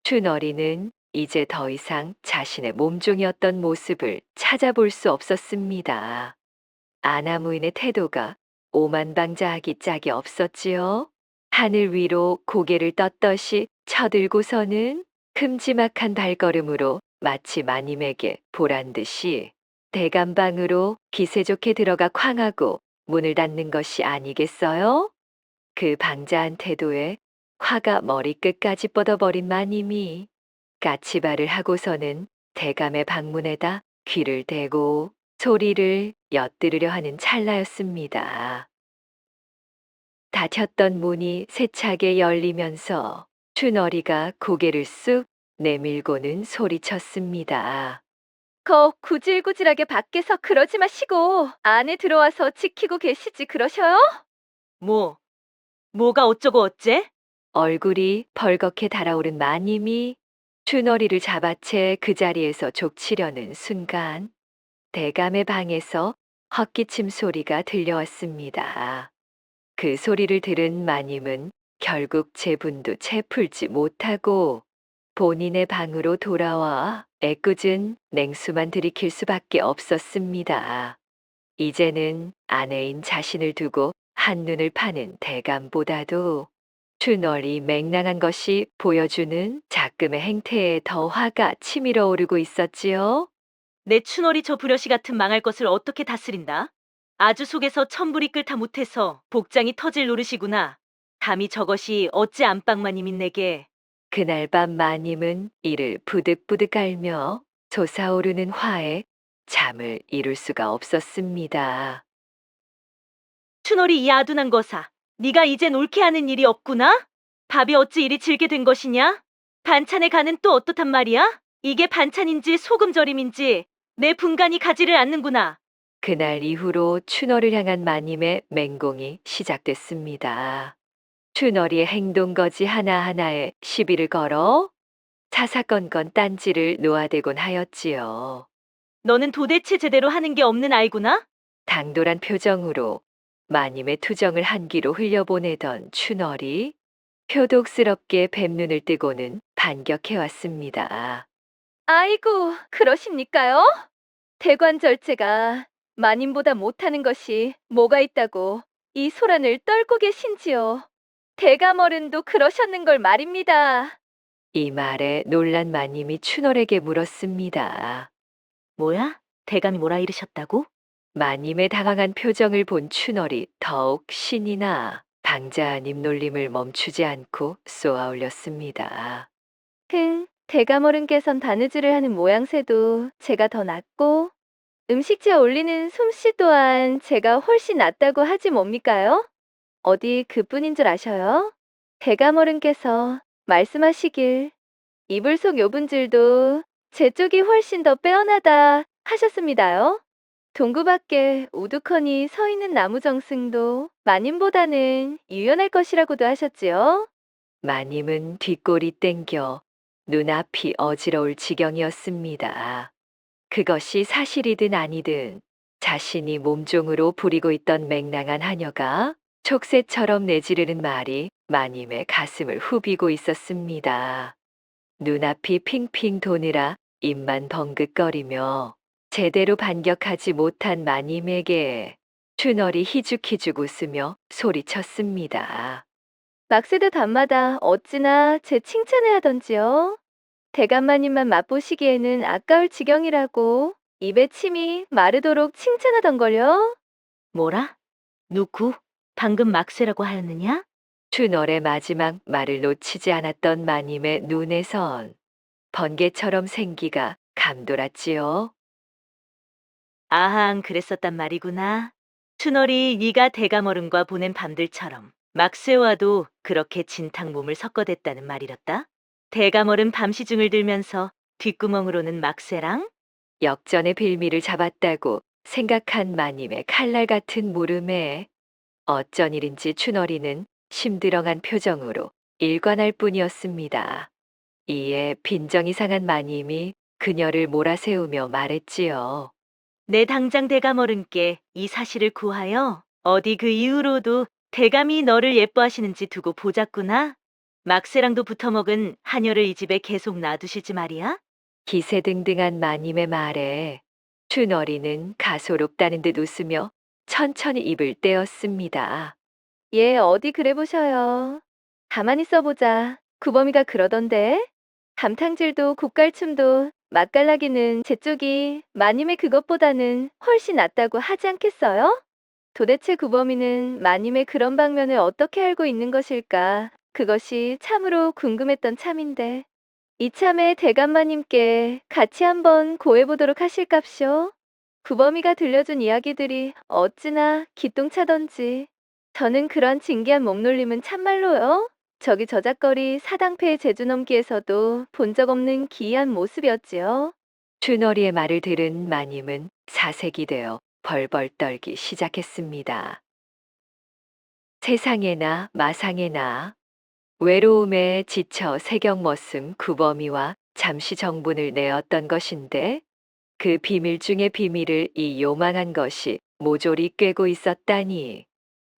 춘월이는 이제 더 이상 자신의 몸종이었던 모습을 찾아볼 수 없었습니다. 아나무인의 태도가 오만방자하기 짝이 없었지요. 하늘 위로 고개를 떳떳이 쳐들고서는 큼지막한 발걸음으로 마치 마님에게 보란 듯이 대감방으로 기세 좋게 들어가 쾅하고 문을 닫는 것이 아니겠어요? 그 방자한 태도에 화가 머리끝까지 뻗어버린 마님이 까치발을 하고서는 대감의 방문에다 귀를 대고 소리를 엿들으려 하는 찰나였습니다. 닫혔던 문이 세차게 열리면서 춘월이가 고개를 쑥 내밀고는 소리쳤습니다. 구질구질하게 밖에서 그러지 마시고 안에 들어와서 지키고 계시지 그러셔요? 뭐가 어쩌고 어째? 얼굴이 벌겋게 달아오른 마님이 춘월이를 잡아채 그 자리에서 족치려는 순간 대감의 방에서 헛기침 소리가 들려왔습니다. 그 소리를 들은 마님은 결국 제분도 채 풀지 못하고 본인의 방으로 돌아와 애꿎은 냉수만 들이킬 수밖에 없었습니다. 이제는 아내인 자신을 두고 한눈을 파는 대감보다도 춘월이 맹랑한 것이 보여주는 작금의 행태에 더 화가 치밀어 오르고 있었지요. 내 춘월이 저 불효시 같은 망할 것을 어떻게 다스린다? 아주 속에서 천불이 끓다 못해서 복장이 터질 노릇이구나. 감히 저것이 어찌 안방마님인 내게. 그날 밤 마님은 이를 부득부득 앓며 솟아오르는 화에 잠을 이룰 수가 없었습니다. 춘월이 이 아둔한 거사. 네가 이젠 옳게 하는 일이 없구나? 밥이 어찌 이리 질게 된 것이냐? 반찬에 간은 또 어떻단 말이야? 이게 반찬인지 소금절임인지 내 분간이 가지를 않는구나. 그날 이후로 춘월을 향한 마님의 맹공이 시작됐습니다. 춘월이의 행동거지 하나하나에 시비를 걸어 사사건건 딴지를 놓아대곤 하였지요. 너는 도대체 제대로 하는 게 없는 아이구나? 당돌한 표정으로 마님의 투정을 한 귀로 흘려보내던 춘월이 표독스럽게 뱀눈을 뜨고는 반격해왔습니다. 아이고, 그러십니까요? 대관절제가 마님보다 못하는 것이 뭐가 있다고 이 소란을 떨고 계신지요. 대감 어른도 그러셨는 걸 말입니다. 이 말에 놀란 마님이 춘월에게 물었습니다. 뭐야? 대감이 뭐라 이르셨다고? 마님의 당황한 표정을 본 춘월이 더욱 신이 나 방자한 입놀림을 멈추지 않고 쏘아 올렸습니다. 대감어른께선 바느질을 하는 모양새도 제가 더 낫고 음식채 올리는 솜씨 또한 제가 훨씬 낫다고 하지 뭡니까요? 어디 그뿐인 줄 아셔요? 대감어른께서 말씀하시길 이불 속 요분질도 제 쪽이 훨씬 더 빼어나다 하셨습니다요. 동구 밖에 우두커니 서 있는 나무 정승도 마님보다는 유연할 것이라고도 하셨지요. 마님은 뒷골이 땡겨 눈앞이 어지러울 지경이었습니다. 그것이 사실이든 아니든 자신이 몸종으로 부리고 있던 맹랑한 하녀가 촉새처럼 내지르는 말이 마님의 가슴을 후비고 있었습니다. 눈앞이 핑핑 도느라 입만 벙긋거리며 제대로 반격하지 못한 마님에게 춘월이 희죽희죽 웃으며 소리쳤습니다. 막세드 밤마다 어찌나 제 칭찬을 하던지요. 대감마님만 맛보시기에는 아까울 지경이라고 입에 침이 마르도록 칭찬하던걸요. 뭐라? 누구? 방금 막세라고 하였느냐? 춘월의 마지막 말을 놓치지 않았던 마님의 눈에선 번개처럼 생기가 감돌았지요. 아항, 그랬었단 말이구나. 춘월이 네가 대감어른과 보낸 밤들처럼 막세와도 그렇게 진탕 몸을 섞어댔다는 말이었다. 대감어른 밤시중을 들면서 뒷구멍으로는 막세랑 역전의 빌미를 잡았다고 생각한 마님의 칼날 같은 물음에 어쩐 일인지 춘월이는 심드렁한 표정으로 일관할 뿐이었습니다. 이에 빈정이 상한 마님이 그녀를 몰아세우며 말했지요. 내 당장 대감어른께 이 사실을 구하여 어디 그 이후로도 대감이 너를 예뻐하시는지 두고 보자꾸나. 막세랑도 붙어먹은 하녀를 이 집에 계속 놔두실지 말이야. 기세등등한 마님의 말에 춘월이는 가소롭다는 듯 웃으며 천천히 입을 떼었습니다. 예, 어디 그래 보셔요. 가만히 써보자. 구범이가 그러던데. 감탕질도 국갈춤도 맛깔나기는 제 쪽이 마님의 그것보다는 훨씬 낫다고 하지 않겠어요? 도대체 구범이는 마님의 그런 방면을 어떻게 알고 있는 것일까? 그것이 참으로 궁금했던 참인데. 이참에 대감마님께 같이 한번 고해보도록 하실갑쇼. 구범이가 들려준 이야기들이 어찌나 기똥차던지. 저는 그런 진기한 몸놀림은 참말로요. 저기 저작거리 사당패의 제주넘기에서도 본 적 없는 기이한 모습이었지요. 춘월이의 말을 들은 마님은 사색이 되어 벌벌 떨기 시작했습니다. 세상에나 마상에나 외로움에 지쳐 새경 머슴 구범이와 잠시 정분을 내었던 것인데 그 비밀 중의 비밀을 이 요망한 것이 모조리 꿰고 있었다니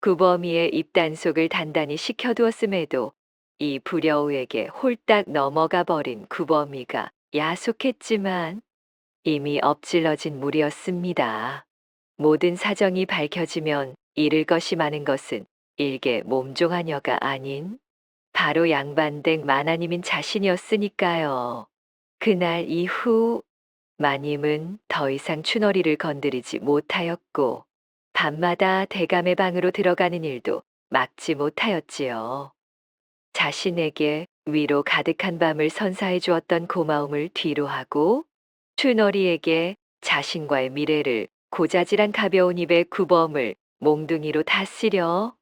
구범이의 입단속을 단단히 시켜두었음에도 이 불여우에게 홀딱 넘어가 버린 구범이가 야속했지만 이미 엎질러진 물이었습니다. 모든 사정이 밝혀지면 잃을 것이 많은 것은 일개 몸종하녀가 아닌 바로 양반댁 마나님인 자신이었으니까요. 그날 이후 마님은 더 이상 춘월이를 건드리지 못하였고 밤마다 대감의 방으로 들어가는 일도 막지 못하였지요. 자신에게 위로 가득한 밤을 선사해 주었던 고마움을 뒤로하고 춘월이에게 자신과의 미래를 고자질한 가벼운 입의 구범을 몽둥이로 다 쓰려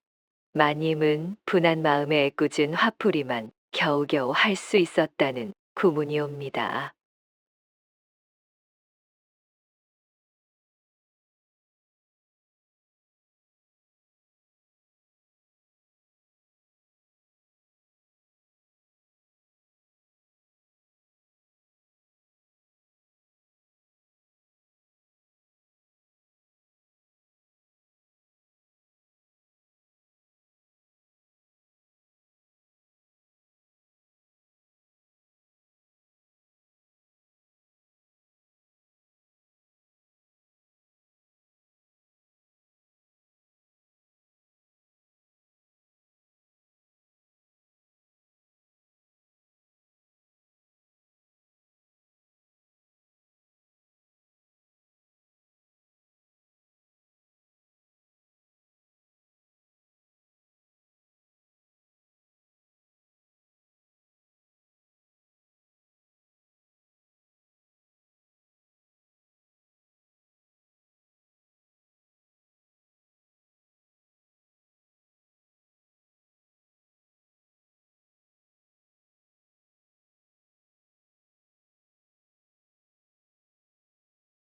마님은 분한 마음에 애꿎은 화풀이만 겨우겨우 할 수 있었다는 구문이 옵니다.